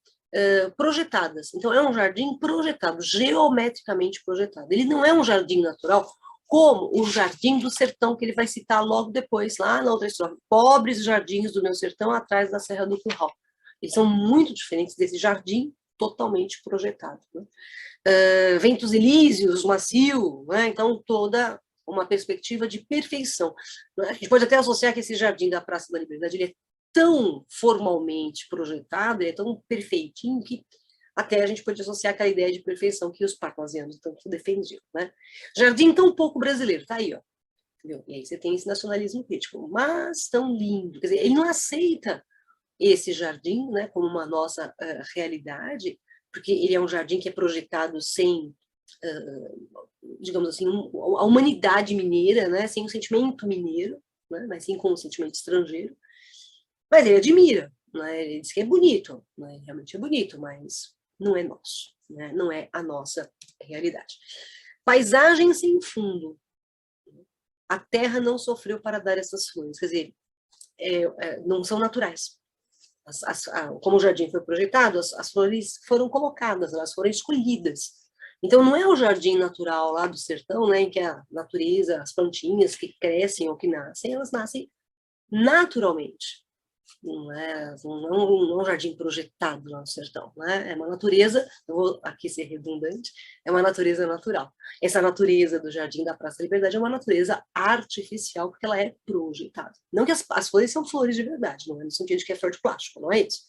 projetadas. Então é um jardim projetado, geometricamente projetado. Ele não é um jardim natural, como o Jardim do Sertão, que ele vai citar logo depois, lá na outra história. Pobres jardins do meu sertão, atrás da Serra do Curral. Eles são muito diferentes desse jardim totalmente projetado. Né? Ventos elíseos, macio, né? Então toda uma perspectiva de perfeição. Né? A gente pode até associar que esse Jardim da Praça da Liberdade ele é tão formalmente projetado, ele é tão perfeitinho, que até a gente pode associar aquela ideia de perfeição que os parnasianos tanto defendiam. Né? Jardim tão pouco brasileiro, tá aí, ó. Entendeu? E aí você tem esse nacionalismo crítico, mas tão lindo. Quer dizer, ele não aceita esse jardim, né, como uma nossa realidade, porque ele é um jardim que é projetado sem, digamos assim, a humanidade mineira, né, sem o sentimento mineiro, né, mas sim com o sentimento estrangeiro. Mas ele admira, né, ele diz que é bonito, né, realmente é bonito, mas não é nosso, né, não é a nossa realidade. Paisagem sem fundo. A terra não sofreu para dar essas flores, quer dizer, não são naturais. Como o jardim foi projetado, as flores foram colocadas, elas foram escolhidas. Então, não é o jardim natural lá do sertão, né, em que a natureza, as plantinhas que crescem ou que nascem, elas nascem naturalmente. Não é um jardim projetado lá no sertão. Né? É uma natureza, eu vou aqui ser redundante, é uma natureza natural. Essa natureza do Jardim da Praça da Liberdade é uma natureza artificial, porque ela é projetada. Não que as flores são flores de verdade, não é no sentido de que é flor de plástico, não é isso.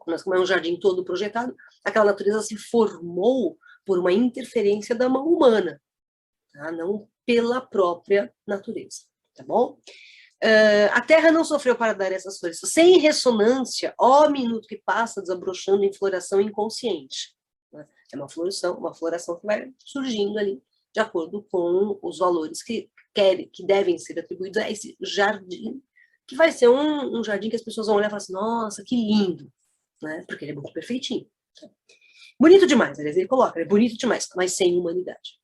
Mas como é um jardim todo projetado, aquela natureza se formou por uma interferência da mão humana, tá? Não pela própria natureza, tá bom? A terra não sofreu para dar essas flores. Sem ressonância, ó minuto que passa desabrochando em floração inconsciente. Né? É uma floração que vai surgindo ali, de acordo com os valores que devem ser atribuídos a esse jardim, que vai ser um jardim que as pessoas vão olhar e falar assim, nossa, que lindo, né? Porque ele é muito perfeitinho. Bonito demais, aliás, ele coloca, ele é bonito demais, mas sem humanidade.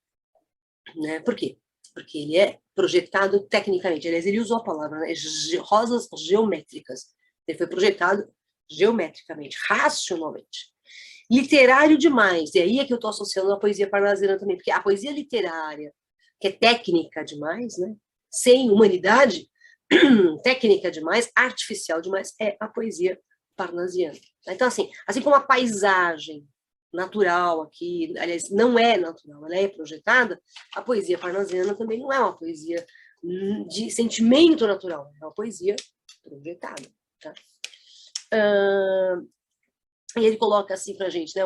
Né? Por quê? Porque ele é projetado tecnicamente. Aliás, ele usou a palavra, né? Rosas geométricas. Ele foi projetado geometricamente, racionalmente. Literário demais. E aí é que eu estou associando a poesia parnasiana também, porque a poesia literária, que é técnica demais, né? Sem humanidade, técnica demais, artificial demais, é a poesia parnasiana. Então, assim como a paisagem natural aqui, aliás, não é natural, ela é projetada, a poesia parnasiana também não é uma poesia de sentimento natural, é uma poesia projetada. Tá? E ele coloca assim para a gente, né,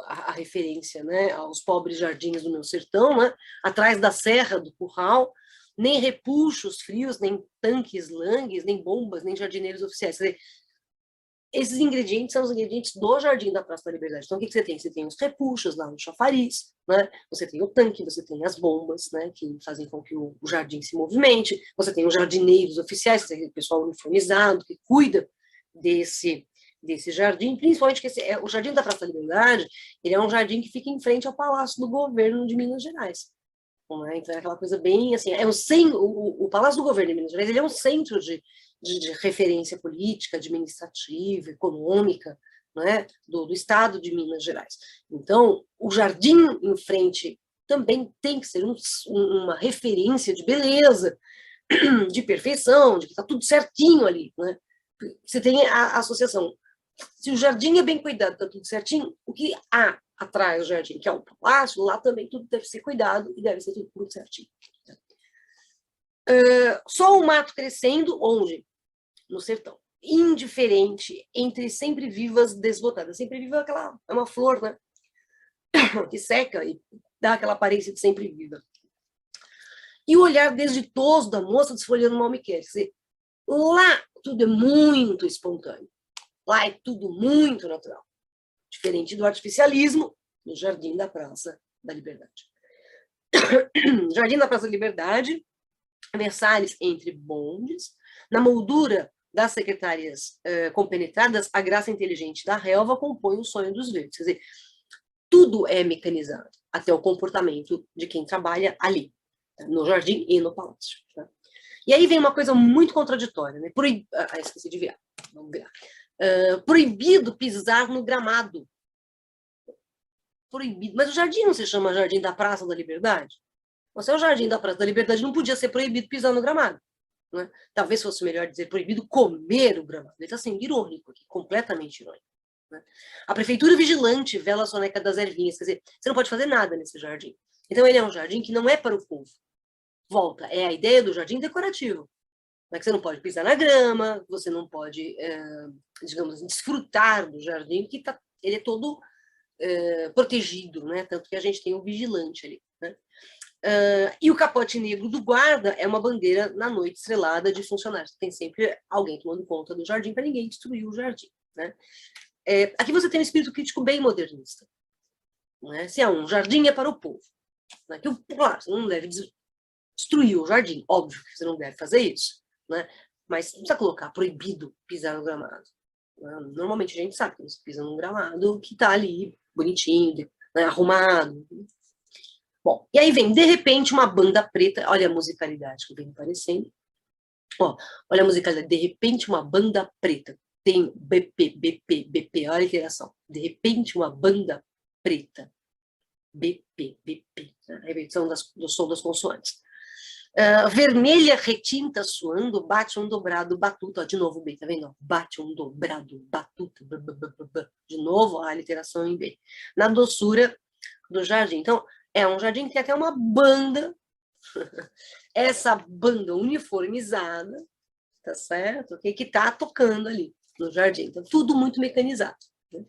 a referência, né, aos pobres jardins do meu sertão, né, atrás da Serra do Curral, nem repuxos frios, nem tanques langues, nem bombas, nem jardineiros oficiais. Quer dizer, esses ingredientes são os ingredientes do Jardim da Praça da Liberdade. Então, o que você tem? Você tem os repuxos lá no chafariz, né? Você tem o tanque, você tem as bombas, né? Que fazem com que o jardim se movimente. Você tem os jardineiros oficiais, que é o pessoal uniformizado, que cuida desse jardim, principalmente que o Jardim da Praça da Liberdade, ele é um jardim que fica em frente ao Palácio do Governo de Minas Gerais. Né? Então é aquela coisa bem assim, o Palácio do Governo de Minas Gerais, ele é um centro de referência política, administrativa, econômica, né, do estado de Minas Gerais. Então, o jardim em frente também tem que ser uma referência de beleza, de perfeição, de que está tudo certinho ali. Né? Você tem a associação. Se o jardim é bem cuidado, está tudo certinho, o que há atrás do jardim, que é o palácio, lá também tudo deve ser cuidado e deve ser tudo muito certinho. Só o mato crescendo, onde? No sertão. Indiferente, entre sempre vivas desbotadas. Sempre viva é uma flor, né? Que seca e dá aquela aparência de sempre viva. E o olhar desditoso da moça desfolhando mal me quer. Quer dizer, lá tudo é muito espontâneo. Lá é tudo muito natural. Diferente do artificialismo no Jardim da Praça da Liberdade. Jardim da Praça da Liberdade, Versalhes entre bondes, na moldura das secretárias compenetradas, a graça inteligente da relva compõe o sonho dos verdes. Quer dizer, tudo é mecanizado, até o comportamento de quem trabalha ali, tá? No jardim e no palácio. Tá? E aí vem uma coisa muito contraditória, né? Esqueci de virar. Vamos virar. Proibido pisar no gramado. Proibido. Mas o jardim não se chama Jardim da Praça da Liberdade? Se é o Jardim da Praça da Liberdade, não podia ser proibido pisar no gramado. Né? Talvez fosse melhor dizer proibido comer o gramado. Ele está sendo irônico aqui, completamente irônico. Né? A prefeitura vigilante vela a soneca das ervinhas. Quer dizer, você não pode fazer nada nesse jardim. Então ele é um jardim que não é para o povo. Volta, é a ideia do jardim decorativo. Né? Que você não pode pisar na grama, você não pode, digamos, desfrutar do jardim, que ele é todo protegido, né? Tanto que a gente tem um vigilante ali. Né? E o capote negro do guarda é uma bandeira na noite estrelada de funcionários. Tem sempre alguém tomando conta do jardim para ninguém destruir o jardim. Né? Aqui você tem um espírito crítico bem modernista. Né? Se é um jardim, é para o povo. Né? Que, claro, você não deve destruir o jardim. Óbvio que você não deve fazer isso. Né? Mas não precisa colocar proibido pisar no gramado. Né? Normalmente a gente sabe que você pisa num gramado que está ali, bonitinho, né? Arrumado. Bom, e aí vem, de repente, uma banda preta, olha a musicalidade que vem aparecendo. Olha a musicalidade, de repente, uma banda preta. Tem BP, BP, BP, olha a interação. De repente, uma banda preta. BP, BP, a repetição do som das consoantes. Vermelha retinta suando, bate um dobrado batuta. De novo B, tá vendo? Bate um dobrado batuta. De novo a literação em B. Na doçura do jardim. Então, é um jardim que tem até uma banda. Essa banda uniformizada, tá certo? Que está tocando ali no jardim. Então, tudo muito mecanizado. Né?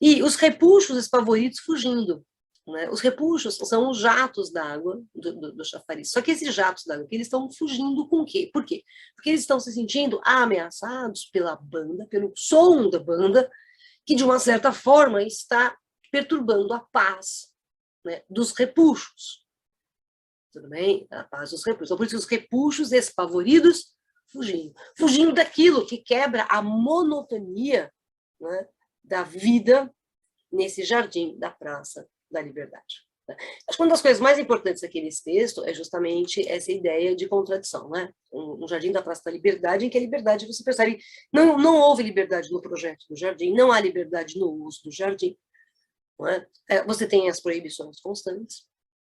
E os repuxos espavoridos fugindo. Né? Os repuxos são os jatos d'água do chafariz. Só que esses jatos d'água, eles estão fugindo com o quê? Por quê? Porque eles estão se sentindo ameaçados pela banda, pelo som da banda, que de uma certa forma está perturbando a paz, né, dos repuxos. Tudo bem? A paz dos repuxos. Então, por isso os repuxos espavoridos fugindo daquilo que quebra a monotonia, né, da vida nesse jardim da Praça da Liberdade. Acho que uma das coisas mais importantes aqui nesse texto é justamente essa ideia de contradição, né? Um jardim da Praça da Liberdade, em que a liberdade, você percebe, não houve liberdade no projeto do jardim, não há liberdade no uso do jardim. Não é? Você tem as proibições constantes,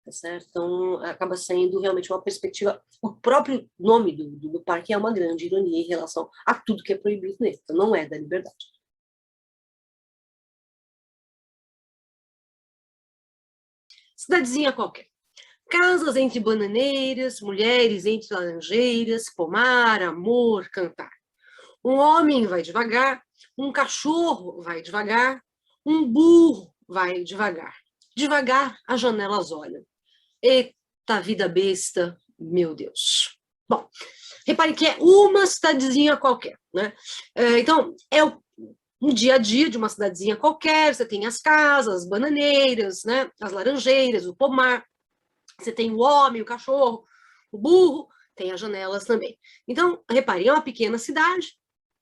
tá certo? Então, acaba sendo realmente uma perspectiva. O próprio nome do parque é uma grande ironia em relação a tudo que é proibido nele. Então, não é da liberdade. Cidadezinha qualquer. Casas entre bananeiras, mulheres entre laranjeiras, pomar, amor, cantar. Um homem vai devagar, um cachorro vai devagar, um burro vai devagar. Devagar, as janelas olham. Eita vida besta, meu Deus. Bom, repare que é uma cidadezinha qualquer, né? Então, é um dia a dia de uma cidadezinha qualquer, você tem as casas, as bananeiras, né? As laranjeiras, o pomar, você tem o homem, o cachorro, o burro, tem as janelas também. Então, repare, é uma pequena cidade,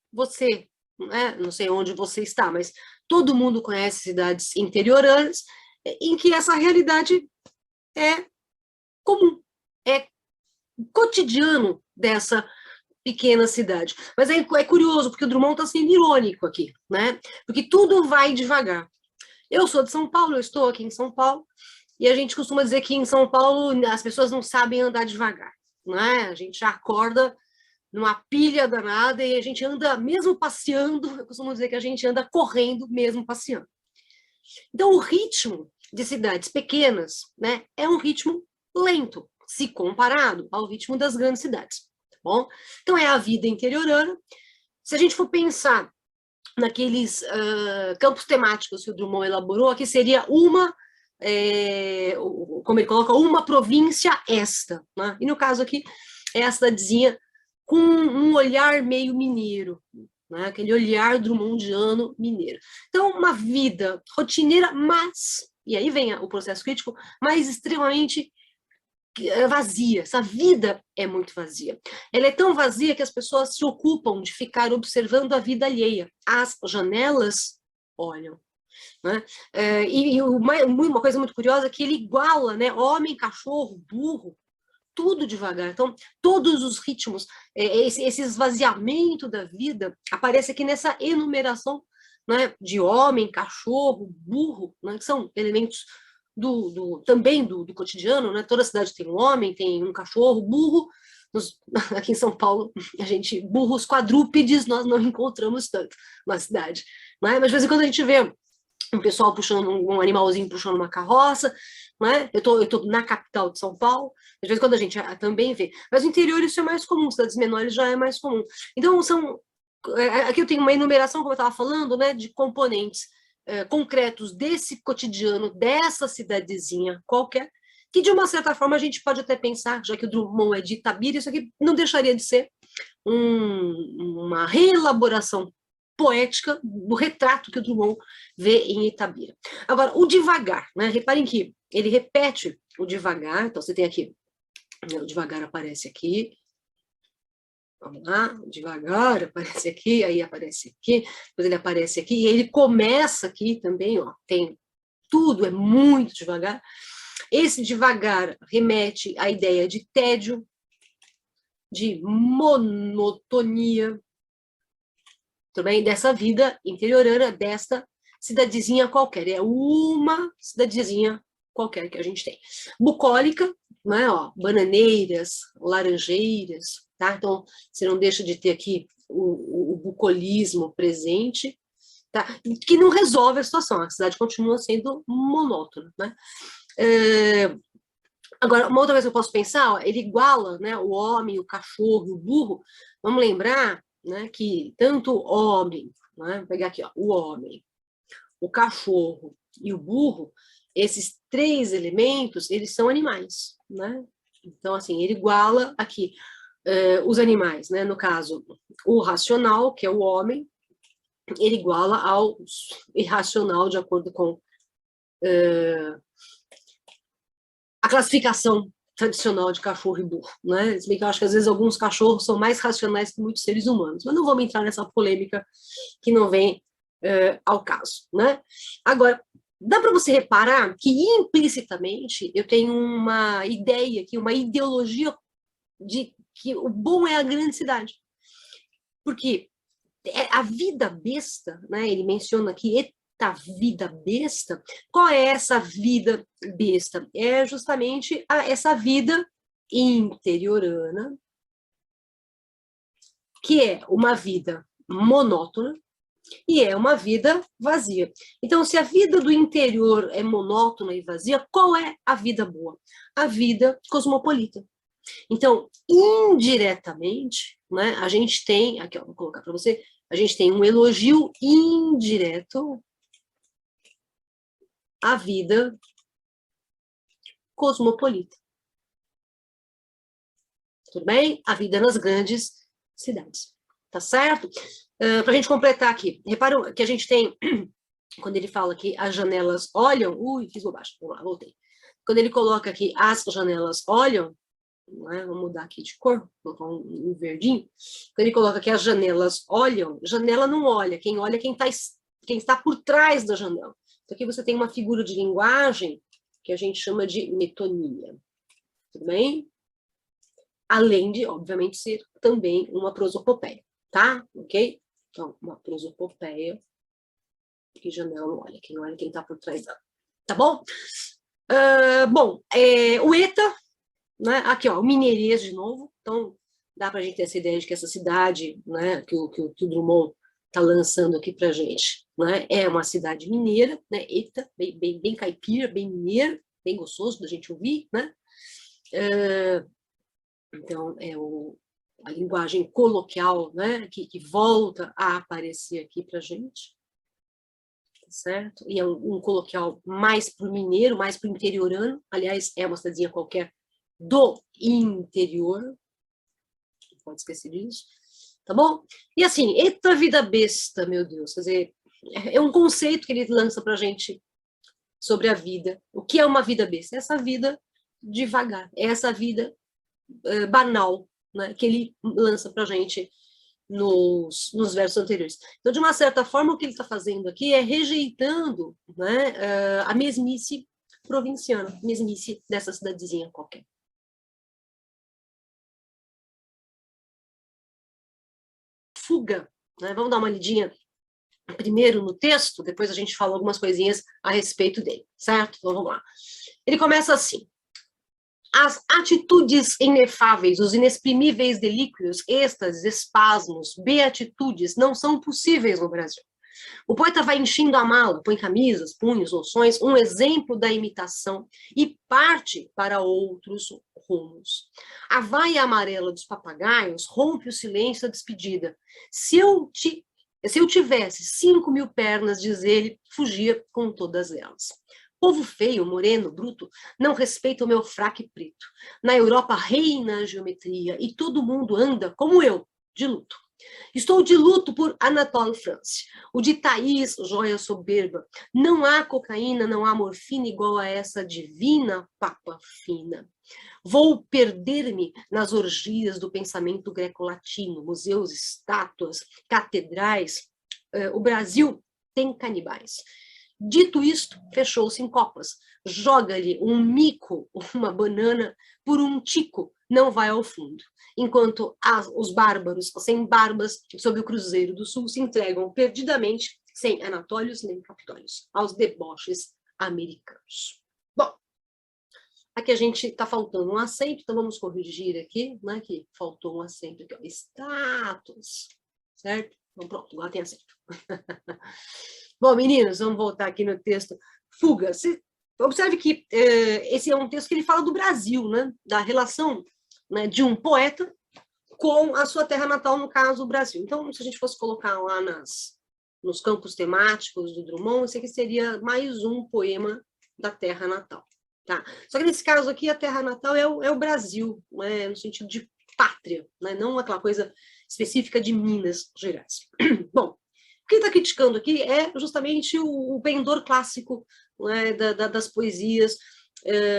você né? Não sei onde você está, mas todo mundo conhece cidades interioranas em que essa realidade é comum, é cotidiano dessa pequena cidade. Mas é curioso, porque o Drummond está sendo irônico aqui, né? Porque tudo vai devagar. Eu sou de São Paulo, eu estou aqui em São Paulo, e a gente costuma dizer que em São Paulo as pessoas não sabem andar devagar, né? A gente já acorda numa pilha danada e a gente anda, mesmo passeando, eu costumo dizer que a gente anda correndo mesmo passeando. Então, o ritmo de cidades pequenas, né, é um ritmo lento, se comparado ao ritmo das grandes cidades, tá bom? Então, é a vida interiorana. Se a gente for pensar naqueles campos temáticos que o Drummond elaborou, aqui seria como ele coloca, uma província esta, né? E no caso aqui, é a cidadezinha com um olhar meio mineiro, né? Aquele olhar drummondiano mineiro. Então, uma vida rotineira, mas, e aí vem o processo crítico, mas extremamente vazia. Essa vida é muito vazia. Ela é tão vazia que as pessoas se ocupam de ficar observando a vida alheia. As janelas olham. Né? E uma coisa muito curiosa é que ele iguala, né, homem, cachorro, burro, tudo devagar. Então, todos os ritmos, esse esvaziamento da vida aparece aqui nessa enumeração, né, de homem, cachorro, burro, né, que são elementos também do cotidiano, né? Toda cidade tem um homem, tem um cachorro, burro. Aqui em São Paulo, burros quadrúpedes nós não encontramos tanto na cidade. Né? Mas de vez em quando a gente vê um pessoal puxando, um animalzinho puxando uma carroça, né? Eu tô na capital de São Paulo, de vez em quando a gente também vê. Mas no interior isso é mais comum, cidades menores já é mais comum. Então, aqui eu tenho uma enumeração, como eu estava falando, né, de componentes concretos desse cotidiano, dessa cidadezinha qualquer, que de uma certa forma a gente pode até pensar, já que o Drummond é de Itabira, isso aqui não deixaria de ser uma reelaboração poética do retrato que o Drummond vê em Itabira. Agora, o devagar, né? Reparem que ele repete o devagar, então você tem aqui, né, o devagar aparece aqui, vamos lá, devagar, aparece aqui, aí aparece aqui, depois ele aparece aqui, e ele começa aqui também, ó, tem tudo, é muito devagar. Esse devagar remete à ideia de tédio, de monotonia, também dessa vida interiorana, desta cidadezinha qualquer. É uma cidadezinha qualquer que a gente tem. Bucólica, né, ó, bananeiras, laranjeiras, tá? Então, você não deixa de ter aqui o bucolismo presente, tá? Que não resolve a situação, a cidade continua sendo monótona, né? Agora, uma outra coisa que eu posso pensar, ó, ele iguala, né, o homem, o cachorro, o burro. Vamos lembrar, né, que tanto o homem, né, vou pegar aqui, ó, o homem, o cachorro e o burro, esses três elementos, eles são animais, né? Então, assim, ele iguala aqui os animais, né? No caso, o racional, que é o homem, ele iguala ao irracional, de acordo com a classificação tradicional de cachorro e burro, né? Se bem que eu acho que às vezes alguns cachorros são mais racionais que muitos seres humanos, mas não vamos entrar nessa polêmica que não vem ao caso, né? Agora, dá para você reparar que implicitamente eu tenho uma ideia aqui, uma ideologia de que o bom é a grande cidade, porque a vida besta, né? Ele menciona aqui vida besta. Qual é essa vida besta? É justamente essa vida interiorana, que é uma vida monótona e é uma vida vazia. Então, se a vida do interior é monótona e vazia, qual é a vida boa? A vida cosmopolita. Então, indiretamente, né, a gente tem, aqui ó, vou colocar para você, a gente tem um elogio indireto à vida cosmopolita. Tudo bem? A vida nas grandes cidades. Tá certo? Para a gente completar aqui, reparam que a gente tem, quando ele fala que as janelas olham, fiz bobagem, vamos lá, voltei. Quando ele coloca aqui as janelas olham, né? Vou mudar aqui de cor, vou colocar um verdinho. Então, ele coloca que as janelas olham, janela não olha, quem olha é quem está por trás da janela. Então, aqui você tem uma figura de linguagem que a gente chama de metonímia. Tudo bem? Além de, obviamente, ser também uma prosopopeia, tá? Ok? Então, uma prosopopeia, que janela não olha, quem olha quem está por trás dela. Tá bom? O ETA, né? Aqui, ó, o Mineirês de novo. Então, dá para a gente ter essa ideia de que essa cidade, né, que o Drummond está lançando aqui para a gente, né, é uma cidade mineira, né? ETA, bem caipira, bem mineiro, bem gostoso da gente ouvir, né? Então, é a linguagem coloquial, né, que volta a aparecer aqui para a gente, tá certo? E é um coloquial mais para o mineiro, mais para o interiorano, aliás, é uma cidadezinha qualquer do interior, não pode esquecer disso, tá bom? E assim, eita vida besta, meu Deus, quer dizer, é um conceito que ele lança para a gente sobre a vida. O que é uma vida besta? É essa vida devagar, é essa vida banal, né, que ele lança para a gente nos versos anteriores. Então, de uma certa forma, o que ele está fazendo aqui é rejeitando, né, a mesmice provinciana, mesmice dessa cidadezinha qualquer. Fuga, né? Vamos dar uma lidinha primeiro no texto, depois a gente fala algumas coisinhas a respeito dele, certo? Então, vamos lá. Ele começa assim: as atitudes inefáveis, os inexprimíveis delíquios, êxtases, espasmos, beatitudes não são possíveis no Brasil. O poeta vai enchendo a mala, põe camisas, punhos, loções, um exemplo da imitação e parte para outros rumos. A vaia amarela dos papagaios rompe o silêncio da despedida. Se eu tivesse 5.000 pernas, diz ele, fugia com todas elas. Povo feio, moreno, bruto, não respeita o meu fraque preto. Na Europa reina a geometria e todo mundo anda, como eu, de luto. Estou de luto por Anatole France, o de Thaís, joia soberba. Não há cocaína, não há morfina igual a essa divina papa fina. Vou perder-me nas orgias do pensamento greco-latino, museus, estátuas, catedrais. O Brasil tem canibais. Dito isto, fechou-se em copas. Joga-lhe um mico, uma banana, por um tico, não vai ao fundo. Enquanto os bárbaros, sem barbas, sob o Cruzeiro do Sul, se entregam perdidamente, sem anatólios nem capitólios, aos deboches americanos. Bom, aqui a gente está faltando um acento, então vamos corrigir aqui, né, que faltou um acento aqui, ó, status, certo? Então pronto, agora tem acento. Bom, meninos, vamos voltar aqui no texto. Fuga. Observe que esse é um texto que ele fala do Brasil, né? Da relação, né, de um poeta com a sua terra natal, no caso, o Brasil. Então, se a gente fosse colocar lá nos campos temáticos do Drummond, esse aqui seria mais um poema da terra natal. Tá? Só que nesse caso aqui, a terra natal é o Brasil, né, no sentido de pátria, né, não aquela coisa específica de Minas Gerais. Bom, o que ele está criticando aqui é justamente o pendor clássico, né, das poesias,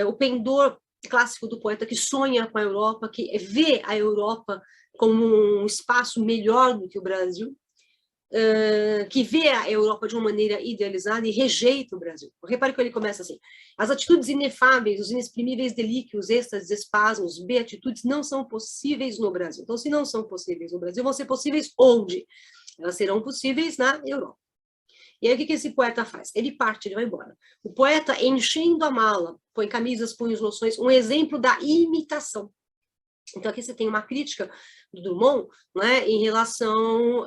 o pendor clássico do poeta que sonha com a Europa, que vê a Europa como um espaço melhor do que o Brasil, que vê a Europa de uma maneira idealizada e rejeita o Brasil. Repare que ele começa assim: as atitudes inefáveis, os inexprimíveis delíquios, êxtases, espasmos, beatitudes não são possíveis no Brasil. Então, se não são possíveis no Brasil, vão ser possíveis onde? Elas serão possíveis na Europa. E aí, o que esse poeta faz? Ele parte, ele vai embora. O poeta, enchendo a mala, põe camisas, punhos, loções, um exemplo da imitação. Então, aqui você tem uma crítica do Drummond, né, em relação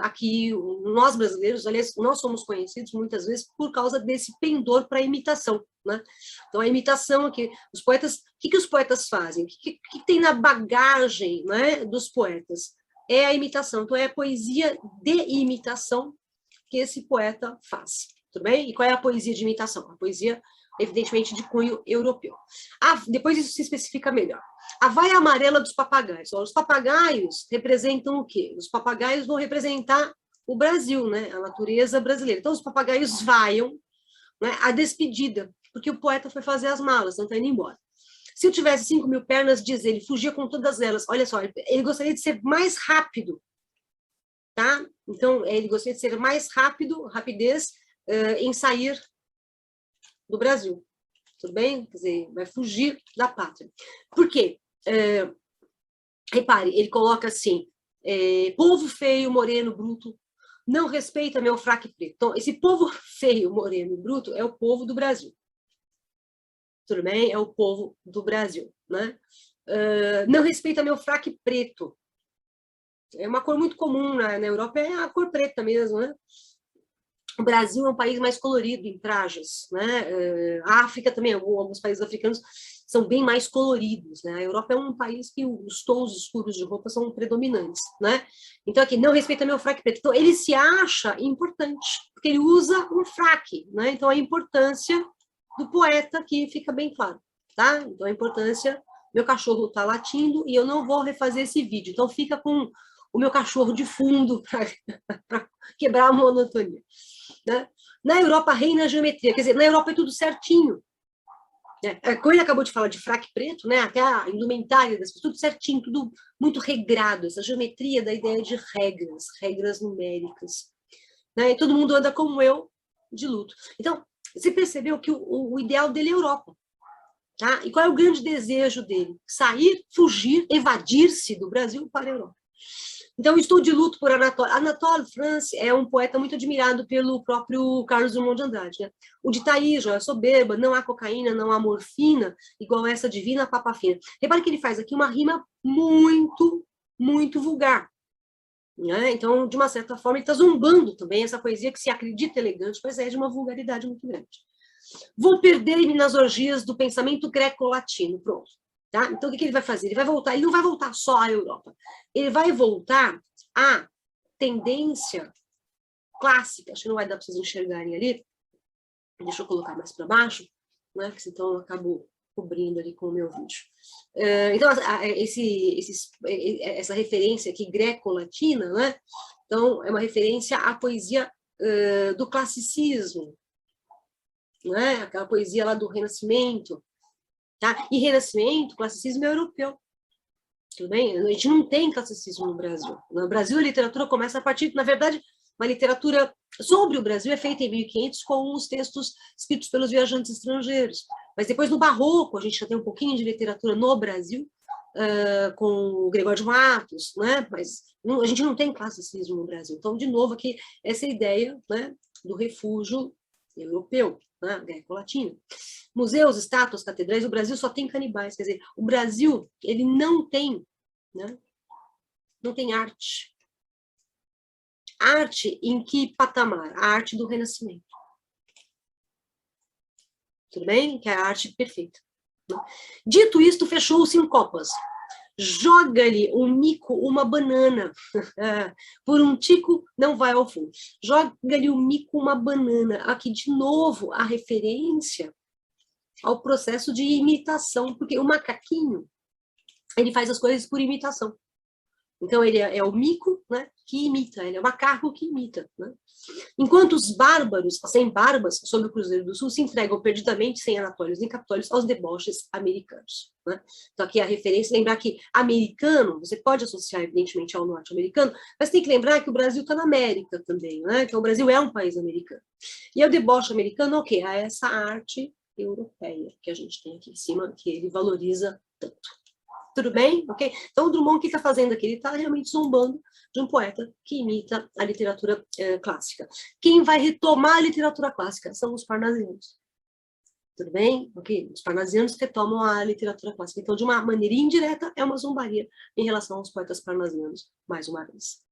a que nós brasileiros, aliás, nós somos conhecidos muitas vezes por causa desse pendor para a imitação. Né? Então, a imitação aqui, os poetas, o que os poetas fazem? O que tem na bagagem, né, dos poetas? É a imitação. Então, é a poesia de imitação que esse poeta faz. Tudo bem? E qual é a poesia de imitação? A poesia, evidentemente, de cunho europeu. Depois isso se especifica melhor. A vaia amarela dos papagaios. Os papagaios representam o quê? Os papagaios vão representar o Brasil, né? A natureza brasileira. Então, os papagaios vaiam, né, a despedida, porque o poeta foi fazer as malas, não está indo embora. Se eu tivesse 5.000 pernas, diz ele, fugia com todas elas. Olha só, ele gostaria de ser mais rápido, tá? Então, ele gostaria de ser mais rápido, rapidez, em sair do Brasil. Tudo bem? Quer dizer, vai fugir da pátria. Por quê? Repare, ele coloca assim, povo feio, moreno, bruto, não respeita meu fraque preto. Então, esse povo feio, moreno, bruto é o povo do Brasil. Tudo bem? É o povo do Brasil, né? Não respeita meu fraque preto. É uma cor muito comum na Europa, é a cor preta mesmo, né? O Brasil é um país mais colorido em trajes, né? A África também, alguns países africanos são bem mais coloridos, né? A Europa é um país que os tons escuros de roupa são predominantes, né? Então, aqui, não respeita meu fraque preto. Então, ele se acha importante, porque ele usa um fraque, né? Então, a importância do poeta aqui fica bem claro, tá? Então, a importância, meu cachorro tá latindo e eu não vou refazer esse vídeo. Então, fica com o meu cachorro de fundo para quebrar a monotonia. Né? Na Europa reina a geometria, quer dizer, na Europa é tudo certinho. Né? Como ele acabou de falar de fraque preto, né? Até a indumentária das pessoas, tudo certinho, tudo muito regrado, essa geometria da ideia de regras, regras numéricas. Né? E todo mundo anda como eu, de luto. Então, você percebeu que o ideal dele é a Europa. Tá? E qual é o grande desejo dele? Sair, fugir, evadir-se do Brasil para a Europa. Então, estou de luto por Anatole. Anatole France é um poeta muito admirado pelo próprio Carlos Drummond de Andrade. Né? O de Thaís, joia soberba, não há cocaína, não há morfina, igual essa divina papa fina. Repare que ele faz aqui uma rima muito, muito vulgar. Né? Então, de uma certa forma, ele está zombando também essa poesia que se acredita elegante, mas é de uma vulgaridade muito grande. Vou perder-me nas orgias do pensamento greco-latino. Pronto. Tá? Então, o que ele vai fazer? Ele vai voltar, ele não vai voltar só à Europa, ele vai voltar à tendência clássica, acho que não vai dar para vocês enxergarem ali, deixa eu colocar mais para baixo, né? Porque senão eu acabo cobrindo ali com o meu vídeo. Então, essa referência aqui greco-latina, né? Então, é uma referência à poesia do classicismo, né? Aquela poesia lá do Renascimento. Tá? E Renascimento, classicismo é europeu. Tudo bem? A gente não tem classicismo no Brasil. No Brasil, a literatura começa a partir, na verdade, uma literatura sobre o Brasil é feita em 1500 com os textos escritos pelos viajantes estrangeiros. Mas depois, no Barroco, a gente já tem um pouquinho de literatura no Brasil, com o Gregório de Matos, né? Mas a gente não tem classicismo no Brasil. Então, de novo, aqui, essa ideia, né, do refúgio europeu, né, greco-latino. Museus, estátuas, catedrais, o Brasil só tem canibais, quer dizer, o Brasil, ele não tem, né, não tem arte. Arte em que patamar? A arte do Renascimento. Tudo bem? Que é a arte perfeita. Né? Dito isto, fechou-se em copas. Joga-lhe um mico uma banana. Por um tico, não vai ao fundo. Joga-lhe um mico uma banana. Aqui, de novo, a referência ao processo de imitação, porque o macaquinho, ele faz as coisas por imitação. Então, ele é o mico, né, que imita, ele é o macaco que imita. Né? Enquanto os bárbaros, sem barbas, sob o Cruzeiro do Sul, se entregam perdidamente, sem anatólios nem capitólios, aos deboches americanos. Né? Então, aqui a referência, lembrar que americano, você pode associar, evidentemente, ao norte-americano, mas tem que lembrar que o Brasil está na América também, né? Então, o Brasil é um país americano. E é o deboche americano, o quê? É essa arte europeia que a gente tem aqui em cima, que ele valoriza tanto. Tudo bem? Ok? Então, o Drummond, o que está fazendo aqui? Ele está realmente zombando de um poeta que imita a literatura clássica. Quem vai retomar a literatura clássica são os parnasianos. Tudo bem? Ok? Os parnasianos retomam a literatura clássica. Então, de uma maneira indireta, é uma zombaria em relação aos poetas parnasianos, mais uma vez.